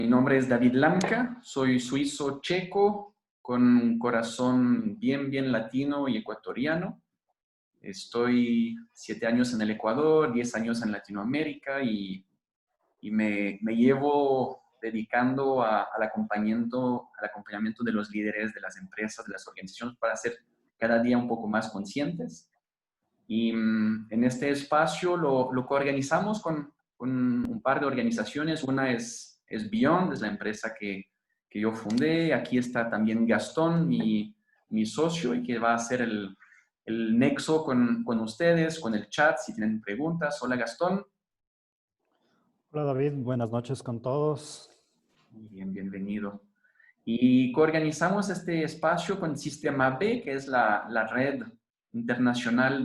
Mi nombre es David Lamka, soy suizo checo con un corazón bien latino y ecuatoriano. Estoy 7 años en el Ecuador, 10 años en Latinoamérica y me llevo dedicando al acompañamiento de los líderes de las empresas, de las organizaciones, para ser cada día un poco más conscientes. Y en este espacio lo coorganizamos con un par de organizaciones. Una es Beyond, es la empresa que yo fundé. Aquí está también Gastón, mi socio, y que va a ser el nexo con ustedes, con el chat, si tienen preguntas. Hola, Gastón. Hola David, buenas noches con todos. Muy bien, bienvenido. Y coorganizamos este espacio con Sistema B, que es la red internacional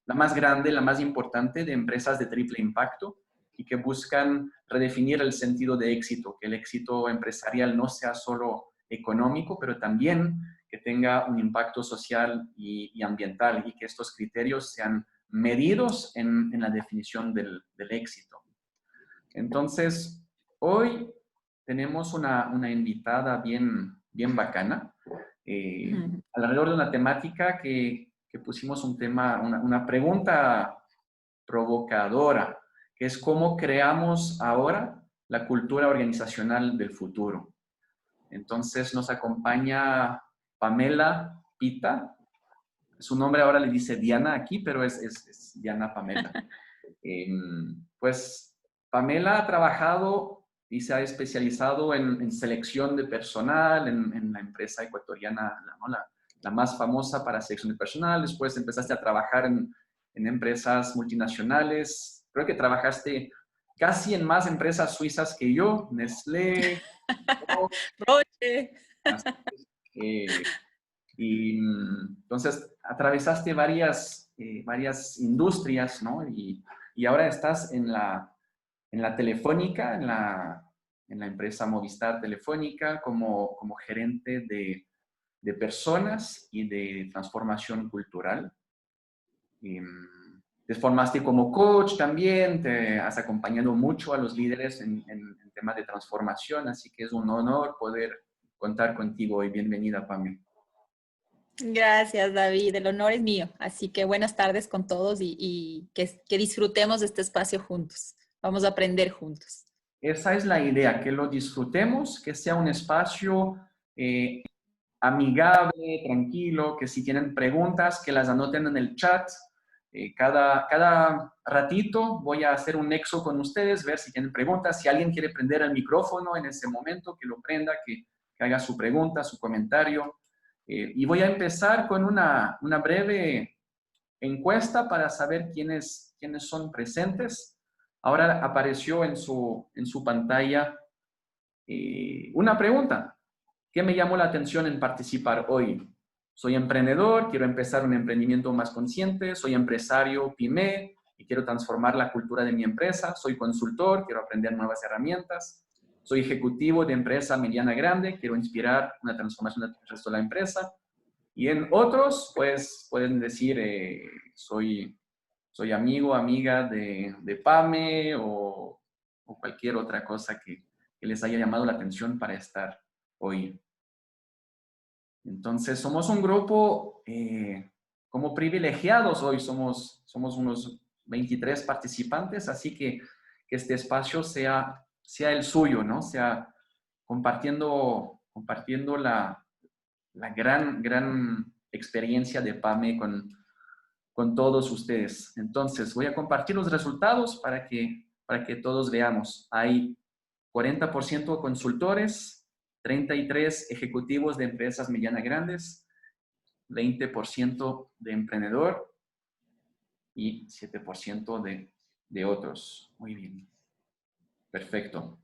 la más grande, la más importante de empresas de triple impacto y que buscan redefinir el sentido de éxito, que el éxito empresarial no sea solo económico, pero también que tenga un impacto social y ambiental y que estos criterios sean medidos en la definición del éxito. Entonces, hoy tenemos una invitada bien bacana, alrededor de una temática que pusimos una pregunta provocadora, que es cómo creamos ahora la cultura organizacional del futuro. Entonces nos acompaña Pamela Pita. Su nombre ahora le dice Diana aquí, pero es Diana Pamela. Pues Pamela ha trabajado y se ha especializado en selección de personal en la empresa ecuatoriana, ¿no? la más famosa para selección de personal. Después empezaste a trabajar en empresas multinacionales. Creo que trabajaste casi en más empresas suizas que yo, Nestlé, Roche. Y entonces atravesaste varias industrias, ¿no? Y ahora estás en la Telefónica, en la empresa Movistar Telefónica, como gerente de personas y de transformación cultural. Y, te formaste como coach también, te has acompañado mucho a los líderes en temas de transformación, así que es un honor poder contar contigo hoy. Bienvenida, Pamela. Gracias, David. El honor es mío. Así que buenas tardes con todos y que disfrutemos de este espacio juntos. Vamos a aprender juntos. Esa es la idea, que lo disfrutemos, que sea un espacio amigable, tranquilo, que si tienen preguntas, que las anoten en el chat. Cada ratito voy a hacer un nexo con ustedes, ver si tienen preguntas. Si alguien quiere prender el micrófono en ese momento, que lo prenda, que haga su pregunta, su comentario. Y voy a empezar con una breve encuesta para saber quiénes son presentes. Ahora apareció en su pantalla una pregunta. ¿Qué me llamó la atención en participar hoy? Soy emprendedor, quiero empezar un emprendimiento más consciente, soy empresario pyme y quiero transformar la cultura de mi empresa, soy consultor, quiero aprender nuevas herramientas, soy ejecutivo de empresa mediana grande, quiero inspirar una transformación del resto de la empresa. Y en otros, pues, pueden decir, soy amigo, amiga de Pame o cualquier otra cosa que les haya llamado la atención para estar hoy. Entonces, somos un grupo como privilegiados hoy, somos unos 23 participantes, así que este espacio sea el suyo, ¿no? Sea compartiendo la gran experiencia de PAME con todos ustedes. Entonces, voy a compartir los resultados para que todos veamos. Hay 40% consultores, 33 ejecutivos de empresas medianas grandes, 20% de emprendedor y 7% de otros. Muy bien. Perfecto.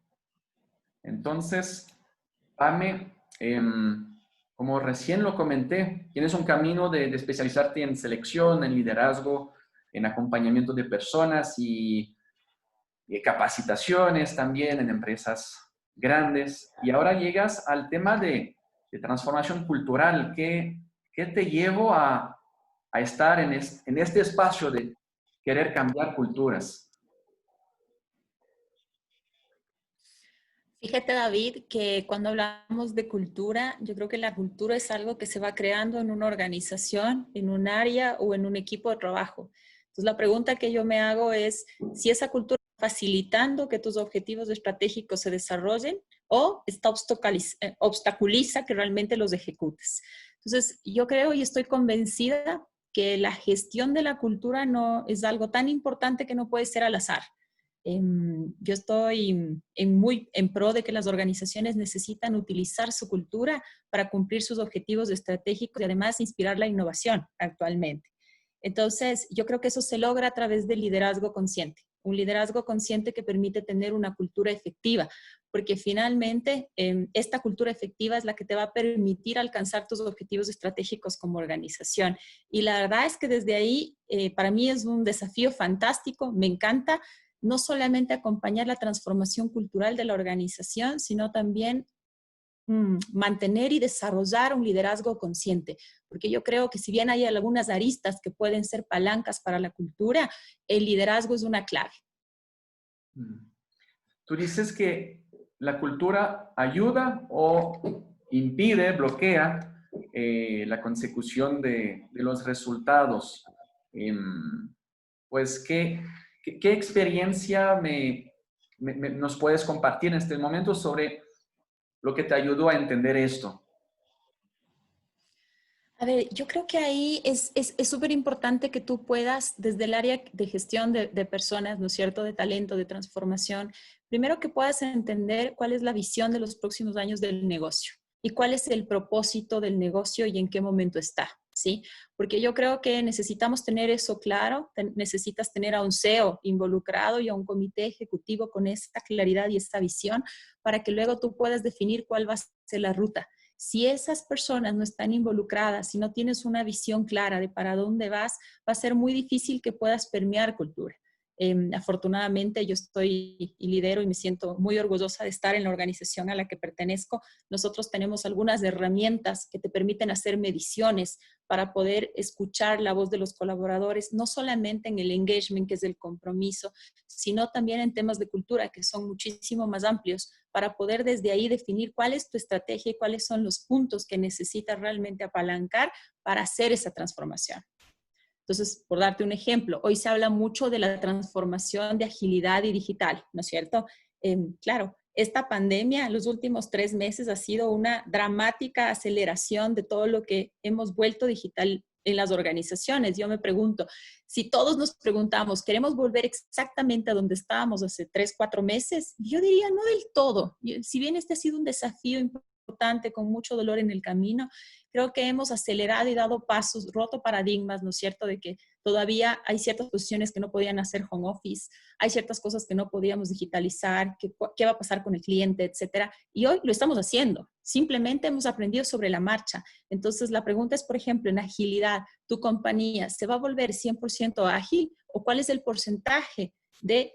Entonces, PAME, como recién lo comenté, tienes un camino de especializarte en selección, en liderazgo, en acompañamiento de personas y capacitaciones también en empresas grandes. Y ahora llegas al tema de transformación cultural. ¿Qué te llevó a estar en este espacio de querer cambiar culturas? Fíjate, David, que cuando hablamos de cultura, yo creo que la cultura es algo que se va creando en una organización, en un área o en un equipo de trabajo. Entonces, la pregunta que yo me hago es si esa cultura está facilitando que tus objetivos estratégicos se desarrollen o está obstaculiza que realmente los ejecutes. Entonces, yo creo y estoy convencida que la gestión de la cultura no es algo tan importante que no puede ser al azar. Yo estoy muy en pro de que las organizaciones necesitan utilizar su cultura para cumplir sus objetivos estratégicos y además inspirar la innovación actualmente. Entonces, yo creo que eso se logra a través del liderazgo consciente, un liderazgo consciente que permite tener una cultura efectiva, porque finalmente esta cultura efectiva es la que te va a permitir alcanzar tus objetivos estratégicos como organización. Y la verdad es que desde ahí, para mí es un desafío fantástico, me encanta no solamente acompañar la transformación cultural de la organización, sino también mantener y desarrollar un liderazgo consciente, porque yo creo que si bien hay algunas aristas que pueden ser palancas para la cultura, el liderazgo es una clave. Tú dices que la cultura ayuda o impide, bloquea la consecución de los resultados. Pues, ¿qué experiencia nos puedes compartir en este momento sobre lo que te ayudó a entender esto? A ver, yo creo que ahí es súper importante que tú puedas, desde el área de gestión de personas, ¿no es cierto?, de talento, de transformación, primero que puedas entender cuál es la visión de los próximos años del negocio y cuál es el propósito del negocio y en qué momento está, ¿sí? Porque yo creo que necesitamos tener eso claro, necesitas tener a un CEO involucrado y a un comité ejecutivo con esta claridad y esta visión para que luego tú puedas definir cuál va a ser la ruta. Si esas personas no están involucradas, si no tienes una visión clara de para dónde vas, va a ser muy difícil que puedas permear cultura. Afortunadamente yo estoy y lidero y me siento muy orgullosa de estar en la organización a la que pertenezco. Nosotros tenemos algunas herramientas que te permiten hacer mediciones para poder escuchar la voz de los colaboradores, no solamente en el engagement, que es el compromiso, sino también en temas de cultura, que son muchísimo más amplios, para poder desde ahí definir cuál es tu estrategia y cuáles son los puntos que necesitas realmente apalancar para hacer esa transformación. Entonces, por darte un ejemplo, hoy se habla mucho de la transformación de agilidad y digital, ¿no es cierto? Claro, esta pandemia, los últimos 3 meses, ha sido una dramática aceleración de todo lo que hemos vuelto digital en las organizaciones. Yo me pregunto, si todos nos preguntamos, ¿queremos volver exactamente a donde estábamos hace 3, 4 meses? Yo diría no del todo. Si bien este ha sido un desafío importante, con mucho dolor en el camino, creo que hemos acelerado y dado pasos, roto paradigmas, ¿no es cierto?, de que todavía hay ciertas posiciones que no podían hacer home office, hay ciertas cosas que no podíamos digitalizar, qué va a pasar con el cliente, etcétera. Y hoy lo estamos haciendo. Simplemente hemos aprendido sobre la marcha. Entonces, la pregunta es, por ejemplo, en agilidad, ¿tu compañía se va a volver 100% ágil o cuál es el porcentaje de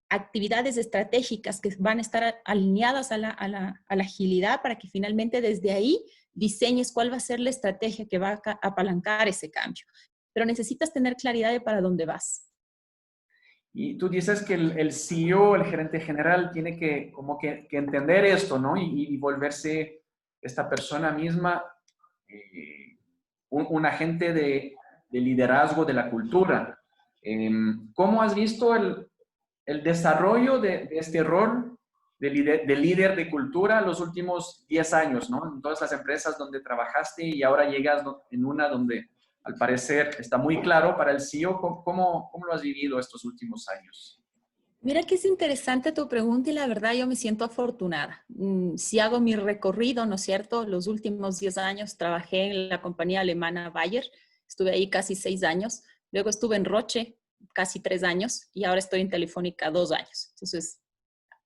actividades estratégicas que van a estar alineadas a la agilidad para que finalmente desde ahí diseñes cuál va a ser la estrategia que va a apalancar ese cambio? Pero necesitas tener claridad de para dónde vas. Y tú dices que el CEO, el gerente general, tiene que como que entender esto, ¿no? Y volverse esta persona misma un agente de liderazgo de la cultura. ¿Cómo has visto el desarrollo de este rol de líder de cultura los últimos 10 años, ¿no? En todas las empresas donde trabajaste y ahora llegas en una donde al parecer está muy claro para el CEO. ¿Cómo lo has vivido estos últimos años? Mira que es interesante tu pregunta y la verdad yo me siento afortunada. Si hago mi recorrido, ¿no es cierto? Los últimos 10 años trabajé en la compañía alemana Bayer, estuve ahí casi 6 años, luego estuve en Roche casi 3 años y ahora estoy en Telefónica 2 años. Entonces,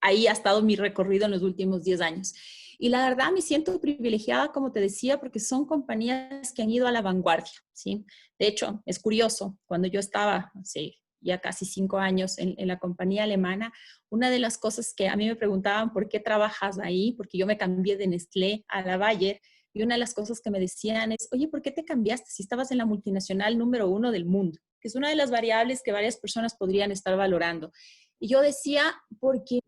ahí ha estado mi recorrido en los últimos 10 años. Y la verdad me siento privilegiada, como te decía, porque son compañías que han ido a la vanguardia, ¿sí? De hecho, es curioso, cuando yo estaba, sí, ya casi 5 años en la compañía alemana, una de las cosas que a mí me preguntaban, ¿por qué trabajas ahí? Porque yo me cambié de Nestlé a la Bayer, y una de las cosas que me decían es, oye, ¿por qué te cambiaste si estabas en la multinacional número 1 del mundo? Que es una de las variables que varias personas podrían estar valorando. Y yo decía, porque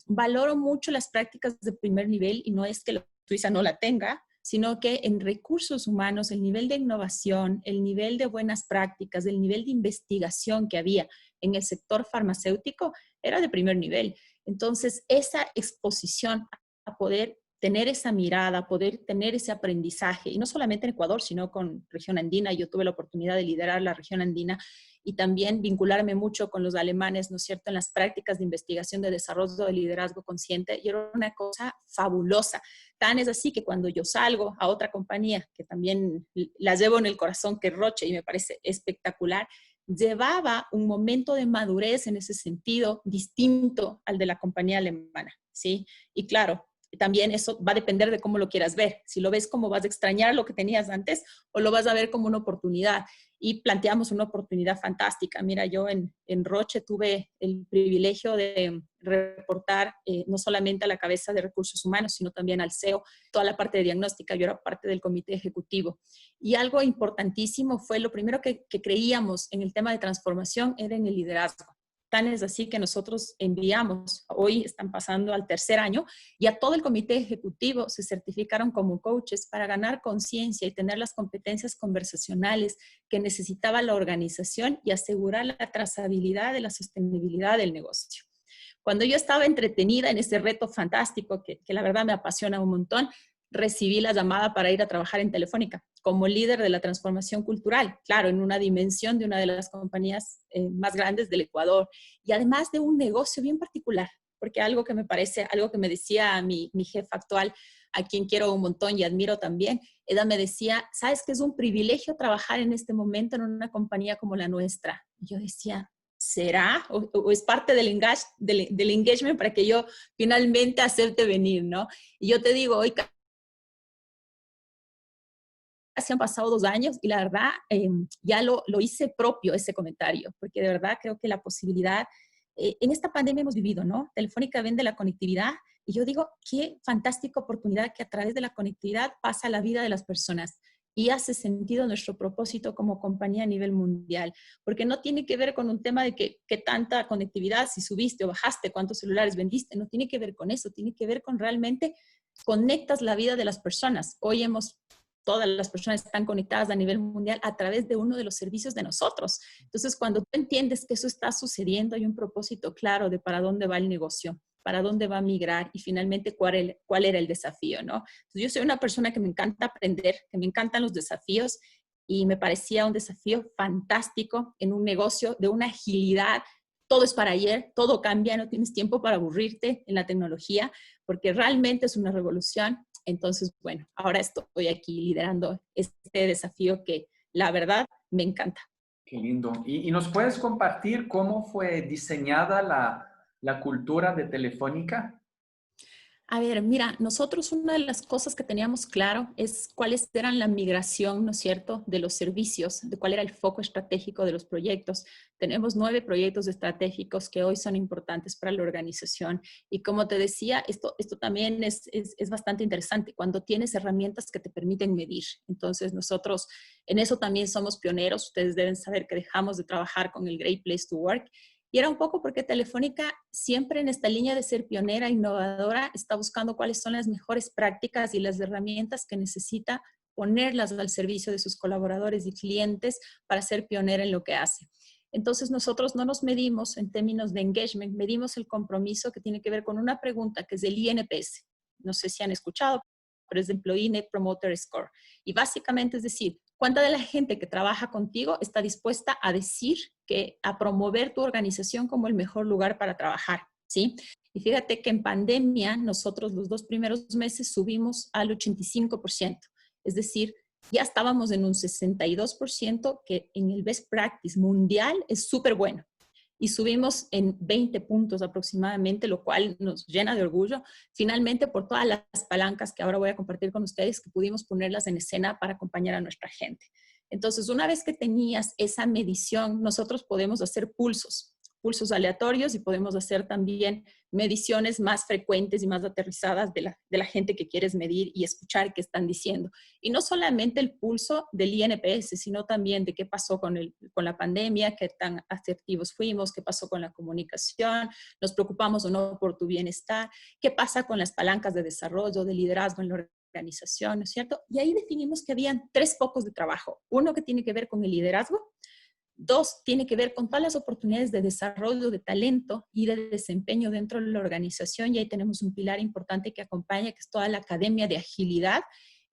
valoro mucho las prácticas de primer nivel y no es que la Suiza no la tenga, sino que en recursos humanos el nivel de innovación, el nivel de buenas prácticas, el nivel de investigación que había en el sector farmacéutico era de primer nivel. Entonces, esa exposición a poder tener esa mirada, poder tener ese aprendizaje, y no solamente en Ecuador, sino con región andina. Yo tuve la oportunidad de liderar la región andina y también vincularme mucho con los alemanes, ¿no es cierto?, en las prácticas de investigación de desarrollo de liderazgo consciente, y era una cosa fabulosa. Tan es así que cuando yo salgo a otra compañía, que también la llevo en el corazón, que es Roche, y me parece espectacular, llevaba un momento de madurez en ese sentido distinto al de la compañía alemana, ¿sí? Y claro, también eso va a depender de cómo lo quieras ver. Si lo ves como vas a extrañar lo que tenías antes o lo vas a ver como una oportunidad. Y planteamos una oportunidad fantástica. Mira, yo en Roche tuve el privilegio de reportar no solamente a la cabeza de recursos humanos, sino también al CEO, toda la parte de diagnóstica. Yo era parte del comité ejecutivo. Y algo importantísimo fue, lo primero que creíamos en el tema de transformación era en el liderazgo. Tan es así que nosotros enviamos, hoy están pasando al tercer año, y a todo el comité ejecutivo se certificaron como coaches para ganar conciencia y tener las competencias conversacionales que necesitaba la organización y asegurar la trazabilidad de la sostenibilidad del negocio. Cuando yo estaba entretenida en ese reto fantástico, que la verdad me apasiona un montón, recibí la llamada para ir a trabajar en Telefónica como líder de la transformación cultural, claro, en una dimensión de una de las compañías más grandes del Ecuador, y además de un negocio bien particular, porque algo que me parece, algo que me decía mi jefa actual, a quien quiero un montón y admiro también, ella me decía, ¿sabes que es un privilegio trabajar en este momento en una compañía como la nuestra? Y yo decía, ¿será? ¿O es parte del engagement para que yo finalmente acepte venir, ¿no? Y yo te digo, hoy casi han pasado 2 años y la verdad ya lo hice propio ese comentario, porque de verdad creo que la posibilidad, en esta pandemia hemos vivido, ¿no? Telefónica vende la conectividad y yo digo, qué fantástica oportunidad que a través de la conectividad pasa la vida de las personas y hace sentido nuestro propósito como compañía a nivel mundial, porque no tiene que ver con un tema de qué tanta conectividad, si subiste o bajaste, cuántos celulares vendiste, no tiene que ver con eso, tiene que ver con realmente conectas la vida de las personas. Hoy todas las personas están conectadas a nivel mundial a través de uno de los servicios de nosotros. Entonces, cuando tú entiendes que eso está sucediendo, hay un propósito claro de para dónde va el negocio, para dónde va a migrar y finalmente cuál era el desafío, ¿no? Entonces, yo soy una persona que me encanta aprender, que me encantan los desafíos y me parecía un desafío fantástico en un negocio de una agilidad. Todo es para ayer, todo cambia, no tienes tiempo para aburrirte en la tecnología, porque realmente es una revolución. Entonces, bueno, ahora estoy aquí liderando este desafío que la verdad me encanta. Qué lindo. ¿Y nos puedes compartir cómo fue diseñada la cultura de Telefónica? A ver, mira, nosotros una de las cosas que teníamos claro es cuáles eran la migración, ¿no es cierto?, de los servicios, de cuál era el foco estratégico de los proyectos. Tenemos 9 proyectos estratégicos que hoy son importantes para la organización. Y como te decía, esto también es bastante interesante cuando tienes herramientas que te permiten medir. Entonces nosotros en eso también somos pioneros. Ustedes deben saber que dejamos de trabajar con el Great Place to Work. Y era un poco porque Telefónica siempre en esta línea de ser pionera, innovadora, está buscando cuáles son las mejores prácticas y las herramientas que necesita ponerlas al servicio de sus colaboradores y clientes para ser pionera en lo que hace. Entonces nosotros no nos medimos en términos de engagement, medimos el compromiso que tiene que ver con una pregunta que es del INPS. No sé si han escuchado, pero es de Employee Net Promoter Score. Y básicamente es decir, ¿cuánta de la gente que trabaja contigo está dispuesta a decir a promover tu organización como el mejor lugar para trabajar? ¿Sí? Y fíjate que en pandemia nosotros los 2 primeros meses subimos al 85%. Es decir, ya estábamos en un 62% que en el best practice mundial es súper bueno. Y subimos en 20 puntos aproximadamente, lo cual nos llena de orgullo, finalmente por todas las palancas que ahora voy a compartir con ustedes, que pudimos ponerlas en escena para acompañar a nuestra gente. Entonces, una vez que tenías esa medición, nosotros podemos hacer pulsos pulsos aleatorios y podemos hacer también mediciones más frecuentes y más aterrizadas de la gente que quieres medir y escuchar qué están diciendo. Y no solamente el pulso del INPS, sino también de qué pasó con la pandemia, qué tan asertivos fuimos, qué pasó con la comunicación, nos preocupamos o no por tu bienestar, qué pasa con las palancas de desarrollo, de liderazgo en la organización, ¿no es cierto? Y ahí definimos que habían 3 focos de trabajo. Uno que tiene que ver con el liderazgo, 2, tiene que ver con todas las oportunidades de desarrollo de talento y de desempeño dentro de la organización. Y ahí tenemos un pilar importante que acompaña, que es toda la academia de agilidad.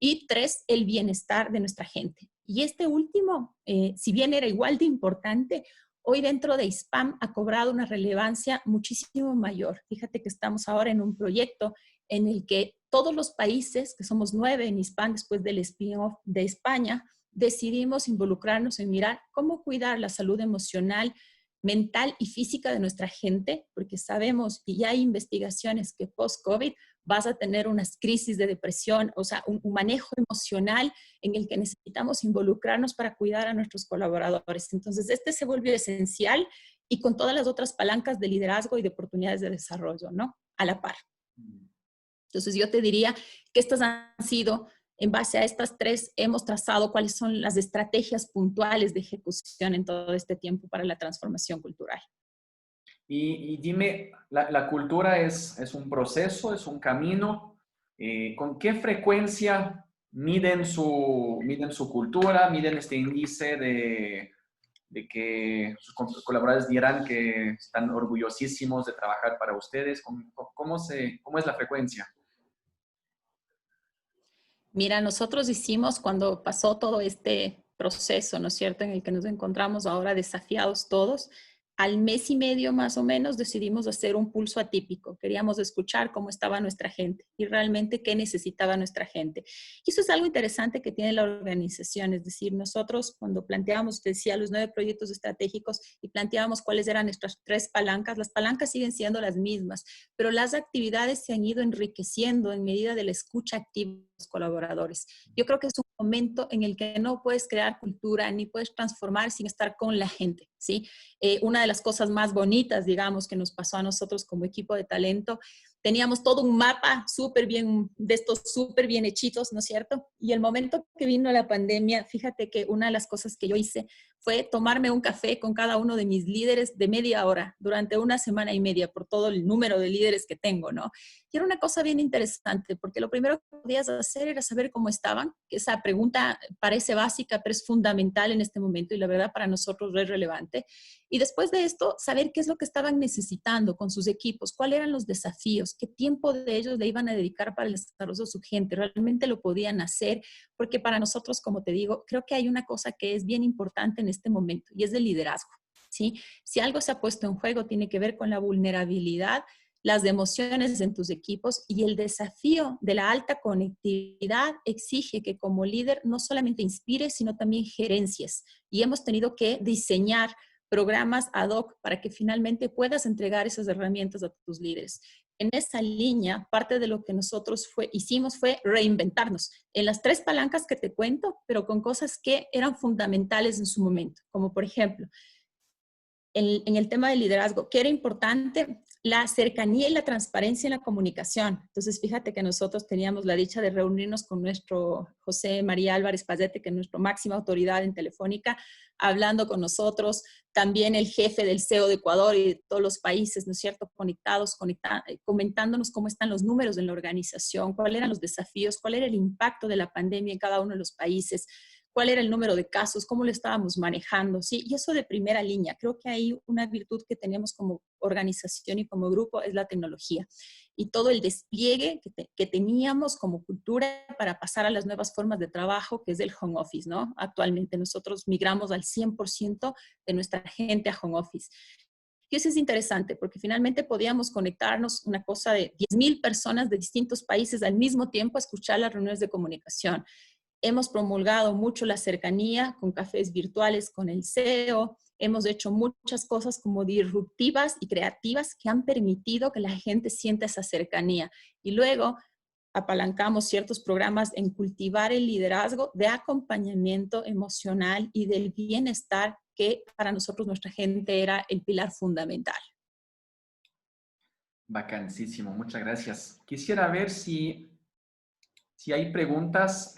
Y 3, el bienestar de nuestra gente. Y este último, si bien era igual de importante, hoy dentro de ISPAM ha cobrado una relevancia muchísimo mayor. Fíjate que estamos ahora en un proyecto en el que todos los países, que somos 9 en ISPAM después del spin-off de España, decidimos involucrarnos en mirar cómo cuidar la salud emocional, mental y física de nuestra gente, porque sabemos y ya hay investigaciones que post-COVID vas a tener unas crisis de depresión, o sea, un manejo emocional en el que necesitamos involucrarnos para cuidar a nuestros colaboradores. Entonces, este se volvió esencial y con todas las otras palancas de liderazgo y de oportunidades de desarrollo, ¿no? A la par. Entonces, yo te diría que estas han sido, en base a estas 3, hemos trazado cuáles son las estrategias puntuales de ejecución en todo este tiempo para la transformación cultural. Y dime, la cultura es un proceso, es un camino. ¿Con qué frecuencia miden su cultura, miden este índice de que sus colaboradores dirán que están orgullosísimos de trabajar para ustedes? ¿Cómo es la frecuencia? Mira, nosotros hicimos cuando pasó todo este proceso, ¿no es cierto?, en el que nos encontramos ahora desafiados todos, al mes y medio más o menos decidimos hacer un pulso atípico. Queríamos escuchar cómo estaba nuestra gente y realmente qué necesitaba nuestra gente. Y eso es algo interesante que tiene la organización, es decir, nosotros cuando planteábamos, te decía, los 9 proyectos estratégicos y planteábamos cuáles eran nuestras 3 palancas, las palancas siguen siendo las mismas, pero las actividades se han ido enriqueciendo en medida de la escucha activa de los colaboradores. Yo creo que es un momento en el que no puedes crear cultura ni puedes transformar sin estar con la gente, ¿sí? Una de las cosas más bonitas, digamos, que nos pasó a nosotros como equipo de talento, teníamos todo un mapa súper bien, de estos súper bien hechitos, ¿no es cierto? Y el momento que vino la pandemia, fíjate que una de las cosas que yo hice fue tomarme un café con cada uno de mis líderes de media hora durante una semana y media por todo el número de líderes que tengo, ¿no? Y era una cosa bien interesante porque lo primero que podías hacer era saber cómo estaban, que esa pregunta parece básica, pero es fundamental en este momento y la verdad para nosotros es relevante. Y después de esto, saber qué es lo que estaban necesitando con sus equipos, cuáles eran los desafíos, qué tiempo de ellos le iban a dedicar para el desarrollo de su gente, realmente lo podían hacer, porque para nosotros, como te digo, creo que hay una cosa que es bien importante en este momento y es el liderazgo, ¿sí? Si algo se ha puesto en juego, tiene que ver con la vulnerabilidad, las emociones en tus equipos y el desafío de la alta conectividad exige que como líder no solamente inspires, sino también gerencias. Y hemos tenido que diseñar programas ad hoc para que finalmente puedas entregar esas herramientas a tus líderes. En esa línea, parte de lo que nosotros hicimos fue reinventarnos en las 3 palancas que te cuento, pero con cosas que eran fundamentales en su momento, como por ejemplo, en el tema del liderazgo, que era importante la cercanía y la transparencia en la comunicación. Entonces, fíjate que nosotros teníamos la dicha de reunirnos con nuestro José María Álvarez Pazete, que es nuestra máxima autoridad en Telefónica, hablando con nosotros, también el jefe del CEO de Ecuador y de todos los países, ¿no es cierto?, comentándonos cómo están los números en la organización, cuáles eran los desafíos, cuál era el impacto de la pandemia en cada uno de los países, cuál era el número de casos, cómo lo estábamos manejando, ¿sí? Y eso de primera línea. Creo que hay una virtud que tenemos como organización y como grupo es la tecnología y todo el despliegue que teníamos como cultura para pasar a las nuevas formas de trabajo, que es el home office, ¿no? Actualmente nosotros migramos al 100% de nuestra gente a home office. Y eso es interesante porque finalmente podíamos conectarnos una cosa de 10,000 personas de distintos países al mismo tiempo a escuchar las reuniones de comunicación. Hemos promulgado mucho la cercanía con cafés virtuales con el CEO. Hemos hecho muchas cosas como disruptivas y creativas que han permitido que la gente sienta esa cercanía. Y luego apalancamos ciertos programas en cultivar el liderazgo de acompañamiento emocional y del bienestar que para nosotros nuestra gente era el pilar fundamental. Vacancísimo, muchas gracias. Quisiera ver si hay preguntas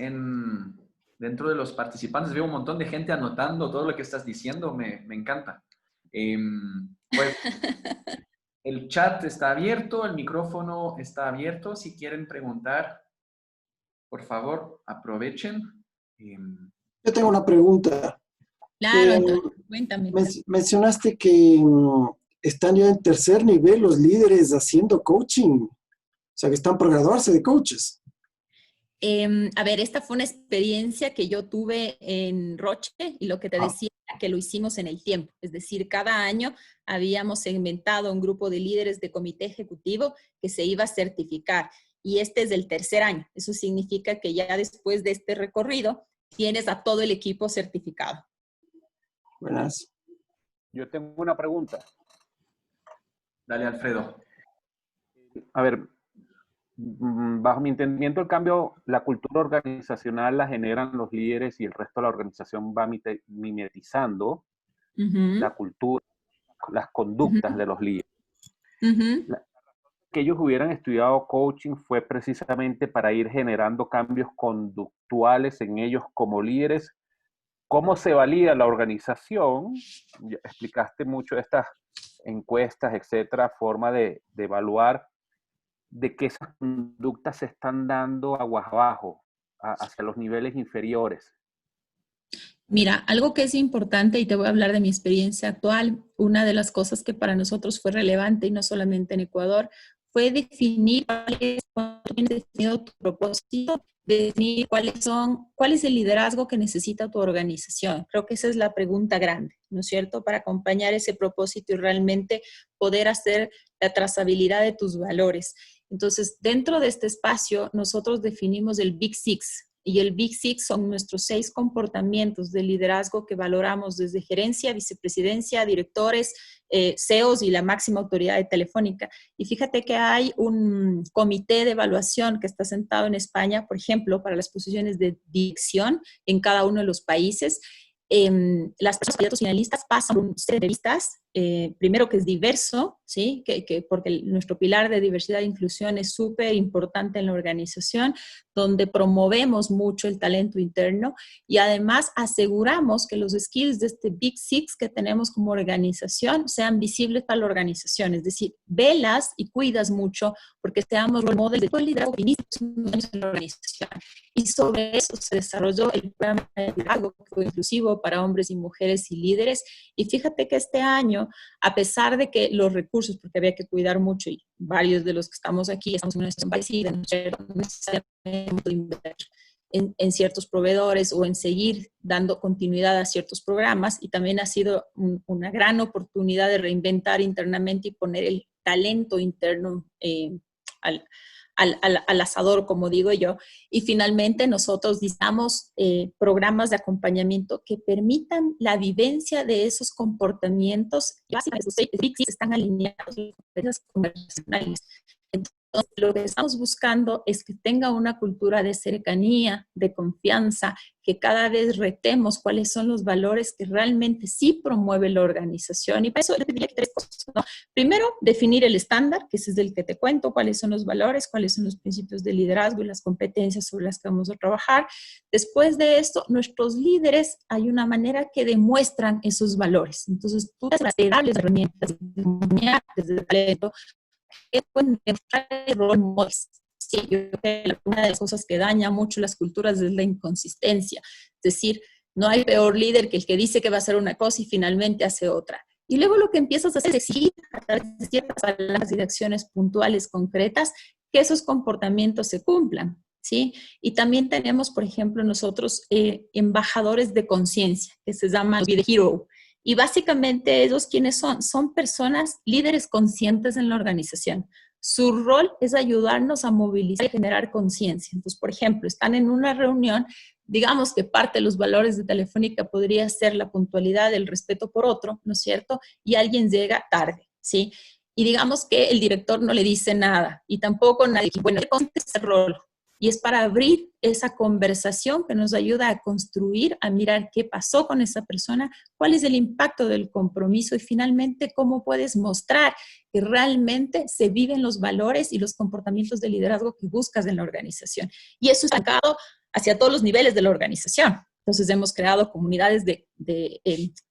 dentro de los participantes. Veo un montón de gente anotando todo lo que estás diciendo, me encanta. Pues el chat está abierto, el micrófono está abierto. Si quieren preguntar, por favor, aprovechen. Yo tengo una pregunta. Claro, Antonio, cuéntame. Mencionaste que están ya en tercer nivel los líderes haciendo coaching, o sea, que están por graduarse de coaches. A ver, esta fue una experiencia que yo tuve en Roche y lo que te decía que lo hicimos en el tiempo. Es decir, cada año habíamos segmentado un grupo de líderes de comité ejecutivo que se iba a certificar y este es el tercer año. Eso significa que ya después de este recorrido tienes a todo el equipo certificado. Buenas. Yo tengo una pregunta. Dale, Alfredo. A ver, bajo mi entendimiento, el cambio, la cultura organizacional la generan los líderes y el resto de la organización va mimetizando la cultura, las conductas de los líderes. Que ellos hubieran estudiado coaching fue precisamente para ir generando cambios conductuales en ellos como líderes. ¿Cómo se valida la organización? Ya explicaste mucho de estas encuestas, etcétera, forma de evaluar de que esas conductas se están dando aguas abajo, hacia los niveles inferiores. Mira, algo que es importante, y te voy a hablar de mi experiencia actual, una de las cosas que para nosotros fue relevante, y no solamente en Ecuador, fue definir cuál tienes definido tu propósito, definir cuál es el liderazgo que necesita tu organización. Creo que esa es la pregunta grande, ¿no es cierto? Para acompañar ese propósito y realmente poder hacer la trazabilidad de tus valores. Entonces, dentro de este espacio, nosotros definimos el Big Six. Y el Big Six son nuestros 6 comportamientos de liderazgo que valoramos desde gerencia, vicepresidencia, directores, CEOs y la máxima autoridad de Telefónica. Y fíjate que hay un comité de evaluación que está sentado en España, por ejemplo, para las posiciones de dirección en cada uno de los países. Las personas candidatos finalistas pasan por un set de entrevistas, primero que es diverso, ¿sí? Porque nuestro pilar de diversidad e inclusión es súper importante en la organización, donde promovemos mucho el talento interno y además aseguramos que los skills de este Big Six que tenemos como organización sean visibles para la organización, es decir, velas y cuidas mucho porque seamos role models de todo el liderazgo que inicia en la organización. Y sobre eso se desarrolló el programa de liderazgo que fue inclusivo para hombres y mujeres y líderes. Y fíjate que este año, a pesar de que los recursos, porque había que cuidar mucho, y varios de los que estamos aquí estamos en una situación parecida, no necesariamente invertir en ciertos proveedores o en seguir dando continuidad a ciertos programas, y también ha sido una gran oportunidad de reinventar internamente y poner el talento interno al asador, como digo yo. Y finalmente nosotros damos programas de acompañamiento que permitan la vivencia de esos comportamientos. Básicamente, los están alineados con las conversacionales. Entonces, lo que estamos buscando es que tenga una cultura de cercanía, de confianza, que cada vez retemos cuáles son los valores que realmente sí promueve la organización. Y para eso le pediría 3 cosas, ¿no? Primero, definir el estándar, que ese es del que te cuento, cuáles son los valores, cuáles son los principios de liderazgo y las competencias sobre las que vamos a trabajar. Después de esto, nuestros líderes, hay una manera que demuestran esos valores. Entonces, tú te das las herramientas de talento, que pueden demostrar el rol models. Sí, yo creo que una de las cosas que daña mucho las culturas es la inconsistencia. Es decir, no hay peor líder que el que dice que va a hacer una cosa y finalmente hace otra. Y luego lo que empiezas a hacer es exigir a través de ciertas palabras y de acciones puntuales, concretas, que esos comportamientos se cumplan, ¿sí? Y también tenemos, por ejemplo, nosotros embajadores de conciencia, que se llaman Be the Hero. Y básicamente ellos, ¿quiénes son? Son personas, líderes conscientes en la organización. Su rol es ayudarnos a movilizar y generar conciencia. Entonces, por ejemplo, están en una reunión, digamos que parte de los valores de Telefónica podría ser la puntualidad, el respeto por otro, ¿no es cierto? Y alguien llega tarde, ¿sí? Y digamos que el director no le dice nada y tampoco nadie. Bueno, él consciente ese rol. Y es para abrir esa conversación que nos ayuda a construir, a mirar qué pasó con esa persona, cuál es el impacto del compromiso y finalmente cómo puedes mostrar que realmente se viven los valores y los comportamientos de liderazgo que buscas en la organización. Y eso está enfocado hacia todos los niveles de la organización. Entonces hemos creado comunidades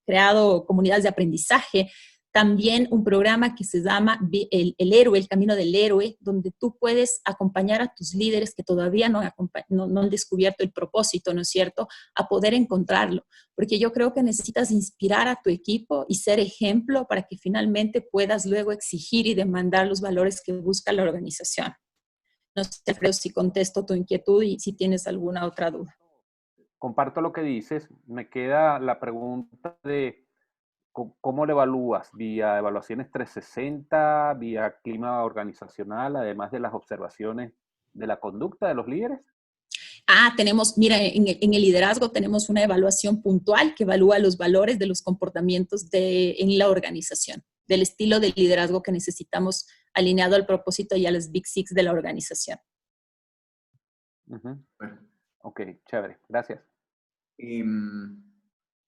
creado comunidades de aprendizaje, también un programa que se llama el Héroe, el Camino del Héroe, donde tú puedes acompañar a tus líderes que todavía no han descubierto el propósito, ¿no es cierto?, a poder encontrarlo. Porque yo creo que necesitas inspirar a tu equipo y ser ejemplo para que finalmente puedas luego exigir y demandar los valores que busca la organización. No sé, Alfredo, si contesto tu inquietud y si tienes alguna otra duda. Comparto lo que dices. Me queda la pregunta de ¿cómo lo evalúas? ¿Vía evaluaciones 360, vía clima organizacional, además de las observaciones de la conducta de los líderes? Tenemos, mira, en el liderazgo tenemos una evaluación puntual que evalúa los valores de los comportamientos en la organización, del estilo de liderazgo que necesitamos alineado al propósito y a las Big Six de la organización. Ok, chévere. Gracias.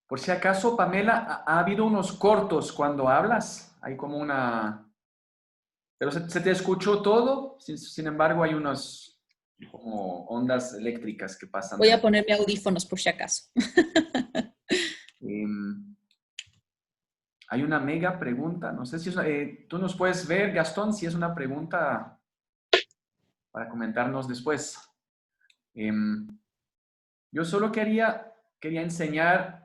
Por si acaso, Pamela, ha habido unos cortos cuando hablas. Hay como una... Pero se te escuchó todo. Sin embargo, hay unos como ondas eléctricas que pasan. Voy a ponerme audífonos por si acaso. Hay una mega pregunta. No sé si tú nos puedes ver, Gastón, si es una pregunta para comentarnos después. Yo solo quería enseñar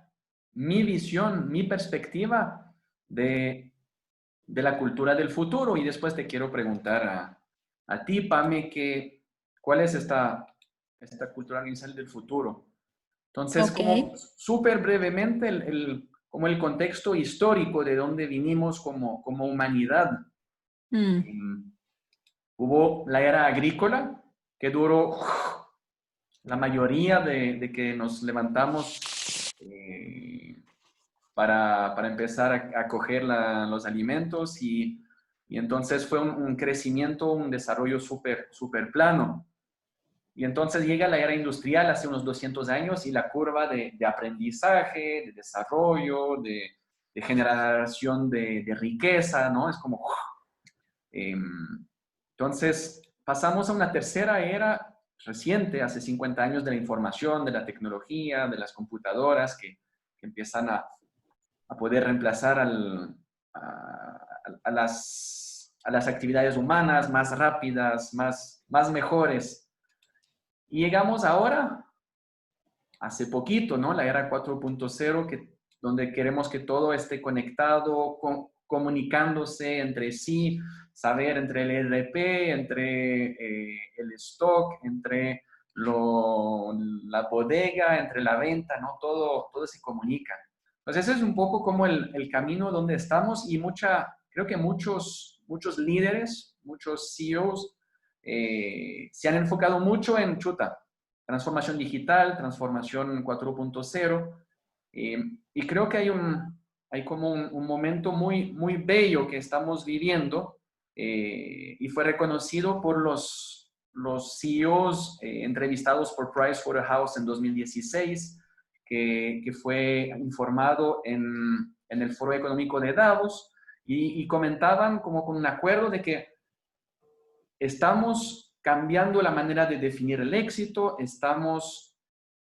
mi visión, mi perspectiva de la cultura del futuro y después te quiero preguntar a ti, Pame, ¿cuál es esta cultura organizacional del futuro? Entonces, como súper brevemente, como el contexto histórico de dónde vinimos como humanidad. Hubo la era agrícola, que duró la mayoría de que nos levantamos para empezar a coger los alimentos y entonces fue un crecimiento, un desarrollo súper plano. Y entonces llega la era industrial hace unos 200 años y la curva de aprendizaje, de desarrollo, de generación de riqueza, ¿no? Es como... entonces pasamos a una tercera era reciente, hace 50 años, de la información, de la tecnología, de las computadoras que empiezan a poder reemplazar a las actividades humanas más rápidas, más mejores. Y llegamos ahora, hace poquito, ¿no? La era 4.0, donde queremos que todo esté conectado, comunicándose entre sí, saber entre el ERP, entre el stock, entre la bodega, entre la venta, ¿no? Todo se comunica. Entonces, ese es un poco como el camino donde estamos y creo que muchos líderes, muchos CEOs se han enfocado mucho en transformación digital, transformación 4.0 y creo que hay como un momento muy bello que estamos viviendo y fue reconocido por los CEOs entrevistados por Pricewaterhouse en 2016, que fue informado en el Foro Económico de Davos y comentaban como con un acuerdo de que estamos cambiando la manera de definir el éxito, estamos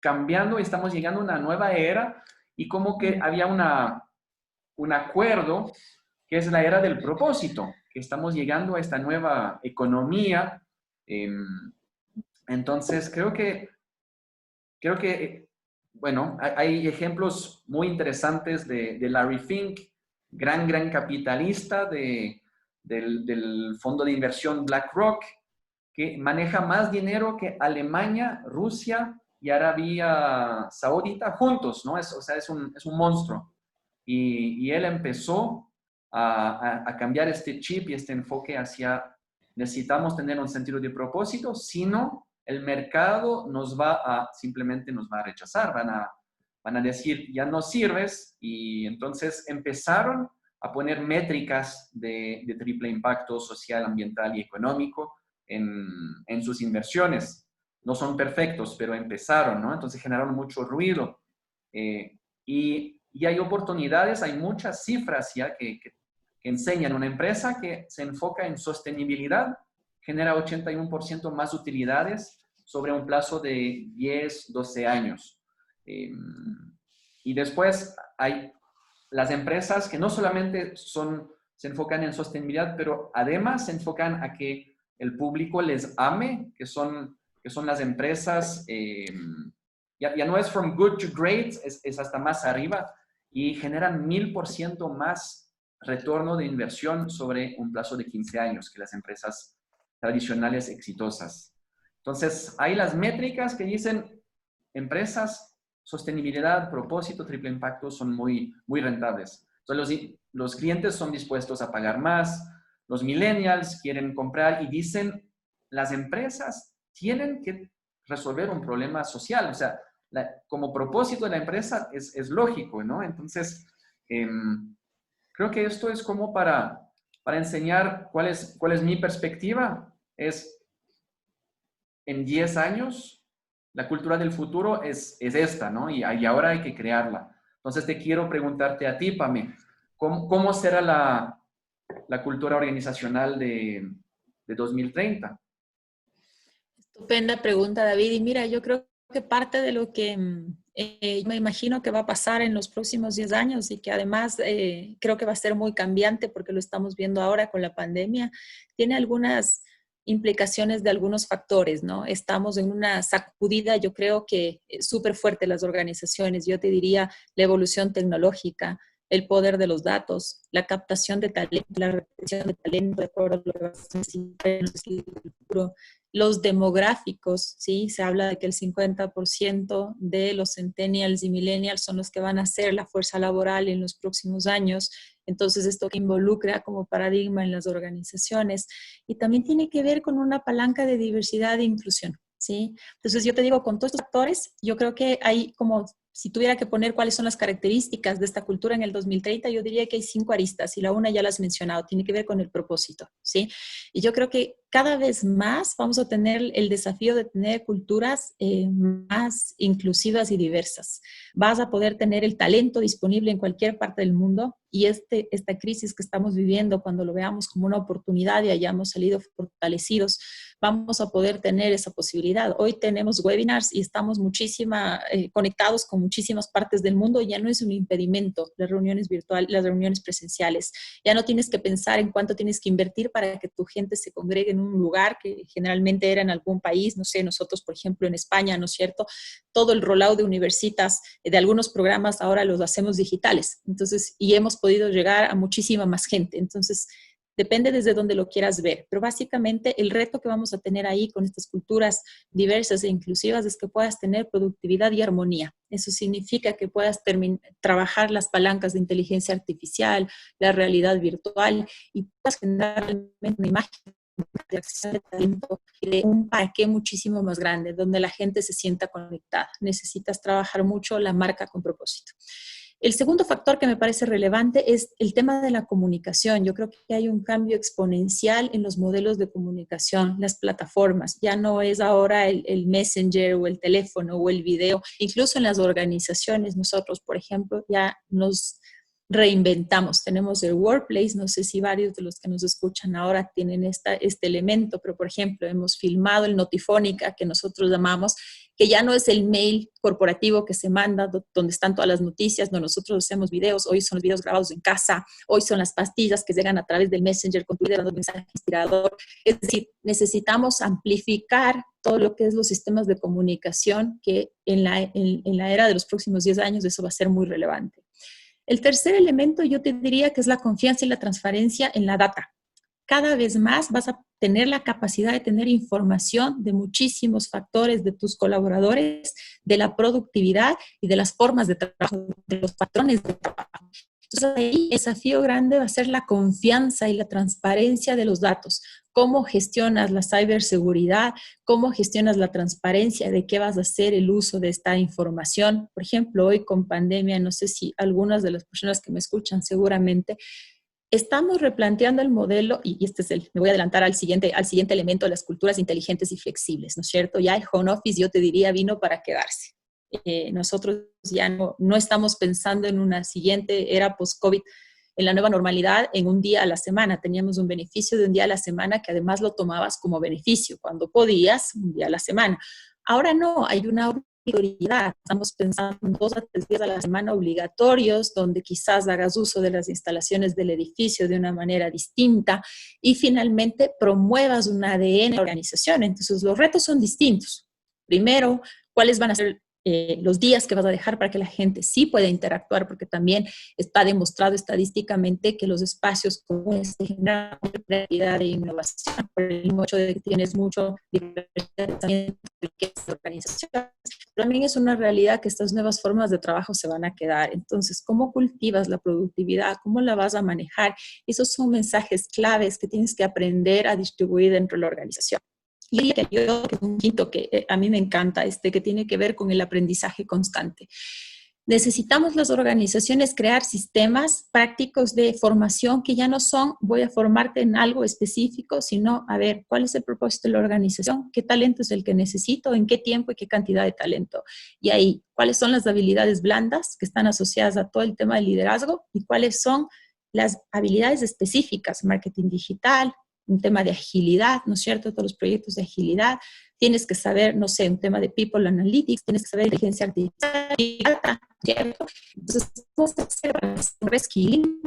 cambiando y estamos llegando a una nueva era y como que había un acuerdo que es la era del propósito, que estamos llegando a esta nueva economía. Entonces, creo que bueno, hay ejemplos muy interesantes de Larry Fink, gran capitalista del fondo de inversión BlackRock, que maneja más dinero que Alemania, Rusia y Arabia Saudita juntos, ¿no? O sea, es un monstruo. Y él empezó a cambiar este chip y este enfoque hacia necesitamos tener un sentido de propósito, sino el mercado simplemente nos va a rechazar, van a decir, ya no sirves, y entonces empezaron a poner métricas de triple impacto social, ambiental y económico en sus inversiones. no son perfectos, pero empezaron, ¿no? Entonces generaron mucho ruido. Y hay oportunidades, hay muchas cifras ya que enseñan una empresa que se enfoca en sostenibilidad, genera 81% más utilidades sobre un plazo de 10, 12 años. Y después hay las empresas que no solamente se enfocan en sostenibilidad, pero además se enfocan a que el público les ame, que son las empresas, ya no es from good to great, es hasta más arriba, y generan 1000% más retorno de inversión sobre un plazo de 15 años que las empresas tradicionales exitosas. Entonces, hay las métricas que dicen empresas, sostenibilidad, propósito, triple impacto son muy, muy rentables. Entonces, los clientes son dispuestos a pagar más, los millennials quieren comprar y dicen, las empresas tienen que resolver un problema social. O sea, como propósito de la empresa es lógico, ¿no? Entonces, creo que esto es como para enseñar cuál es mi perspectiva. Es en 10 años, la cultura del futuro es esta, ¿no? Y ahora hay que crearla. Entonces, te quiero preguntarte a ti, Pame, ¿cómo será la cultura organizacional de 2030? Estupenda pregunta, David. Y mira, yo creo que parte de lo que me imagino que va a pasar en los próximos 10 años y que además creo que va a ser muy cambiante porque lo estamos viendo ahora con la pandemia, tiene algunas implicaciones de algunos factores, ¿no? Estamos en una sacudida, yo creo que súper fuerte las organizaciones. Yo te diría la evolución tecnológica, el poder de los datos, la captación de talento, la retención de talento de acuerdo a lo que va a necesitar en el futuro. Los demográficos, ¿sí? Se habla de que el 50% de los centennials y millennials son los que van a ser la fuerza laboral en los próximos años. Entonces, esto que involucra como paradigma en las organizaciones y también tiene que ver con una palanca de diversidad e inclusión, ¿sí? Entonces, yo te digo, con todos estos factores, yo creo que hay como, si tuviera que poner cuáles son las características de esta cultura en el 2030, yo diría que hay 5 aristas y la una ya la has mencionado, tiene que ver con el propósito, ¿sí? Y yo creo que cada vez más vamos a tener el desafío de tener culturas más inclusivas y diversas. Vas a poder tener el talento disponible en cualquier parte del mundo y esta crisis que estamos viviendo, cuando lo veamos como una oportunidad y hayamos salido fortalecidos, vamos a poder tener esa posibilidad. Hoy tenemos webinars y estamos conectados con muchísimas partes del mundo. Ya no es un impedimento las reuniones virtuales, las reuniones presenciales. Ya no tienes que pensar en cuánto tienes que invertir para que tu gente se congregue en un lugar que generalmente era en algún país. No sé, nosotros, por ejemplo, en España, ¿no es cierto? Todo el rollout de universitas, de algunos programas, ahora los hacemos digitales. Entonces, y hemos podido llegar a muchísima más gente. Entonces, depende desde donde lo quieras ver, pero básicamente el reto que vamos a tener ahí con estas culturas diversas e inclusivas es que puedas tener productividad y armonía. Eso significa que puedas trabajar las palancas de inteligencia artificial, la realidad virtual y puedas generar realmente una imagen de acción de talento de un parque muchísimo más grande, donde la gente se sienta conectada. Necesitas trabajar mucho la marca con propósito. El segundo factor que me parece relevante es el tema de la comunicación. Yo creo que hay un cambio exponencial en los modelos de comunicación, las plataformas. Ya no es ahora el Messenger o el teléfono o el video. Incluso en las organizaciones, nosotros, por ejemplo, ya nos reinventamos. Tenemos el workplace, no sé si varios de los que nos escuchan ahora tienen este elemento, pero por ejemplo hemos filmado el Notifónica, que nosotros llamamos, que ya no es el mail corporativo que se manda donde están todas las noticias, no, nosotros hacemos videos, hoy son los videos grabados en casa, hoy son las pastillas que llegan a través del Messenger con Twitter dando un mensaje inspirador. Es decir, necesitamos amplificar todo lo que es los sistemas de comunicación, que en la era de los próximos 10 años eso va a ser muy relevante. El tercer elemento yo te diría que es la confianza y la transparencia en la data. Cada vez más vas a tener la capacidad de tener información de muchísimos factores de tus colaboradores, de la productividad y de las formas de trabajo, de los patrones de trabajo. Entonces ahí el desafío grande va a ser la confianza y la transparencia de los datos. Cómo gestionas la ciberseguridad, cómo gestionas la transparencia de qué vas a hacer el uso de esta información. Por ejemplo, hoy con pandemia, no sé si algunas de las personas que me escuchan seguramente estamos replanteando el modelo, y este es me voy a adelantar al siguiente elemento de las culturas inteligentes y flexibles, ¿no es cierto? Ya el home office, yo te diría, vino para quedarse. Nosotros ya no estamos pensando en una siguiente era post-COVID, en la nueva normalidad, en un día a la semana. Teníamos un beneficio de un día a la semana que además lo tomabas como beneficio, cuando podías, un día a la semana. Ahora no, hay una obligatoriedad. Estamos pensando en 2 a 3 días a la semana obligatorios, donde quizás hagas uso de las instalaciones del edificio de una manera distinta y finalmente promuevas un ADN en la organización. Entonces, los retos son distintos. Primero, ¿cuáles van a ser los días que vas a dejar para que la gente sí pueda interactuar? Porque también está demostrado estadísticamente que los espacios comunes te generan creatividad e innovación por el hecho de que tienes mucho diversidad de organización. También es una realidad que estas nuevas formas de trabajo se van a quedar. Entonces, ¿cómo cultivas la productividad? ¿Cómo la vas a manejar? Esos son mensajes claves que tienes que aprender a distribuir dentro de la organización. Y que es un quinto que a mí me encanta, que tiene que ver con el aprendizaje constante. Necesitamos las organizaciones crear sistemas prácticos de formación que ya no son voy a formarte en algo específico, sino a ver cuál es el propósito de la organización, qué talento es el que necesito, en qué tiempo y qué cantidad de talento. Y ahí, cuáles son las habilidades blandas que están asociadas a todo el tema del liderazgo y cuáles son las habilidades específicas, marketing digital, un tema de agilidad, ¿no es cierto? Todos los proyectos de agilidad. Tienes que saber, no sé, un tema de People Analytics, tienes que saber inteligencia artificial, ¿cierto? Entonces, ¿cómo vas a hacer un reskilling?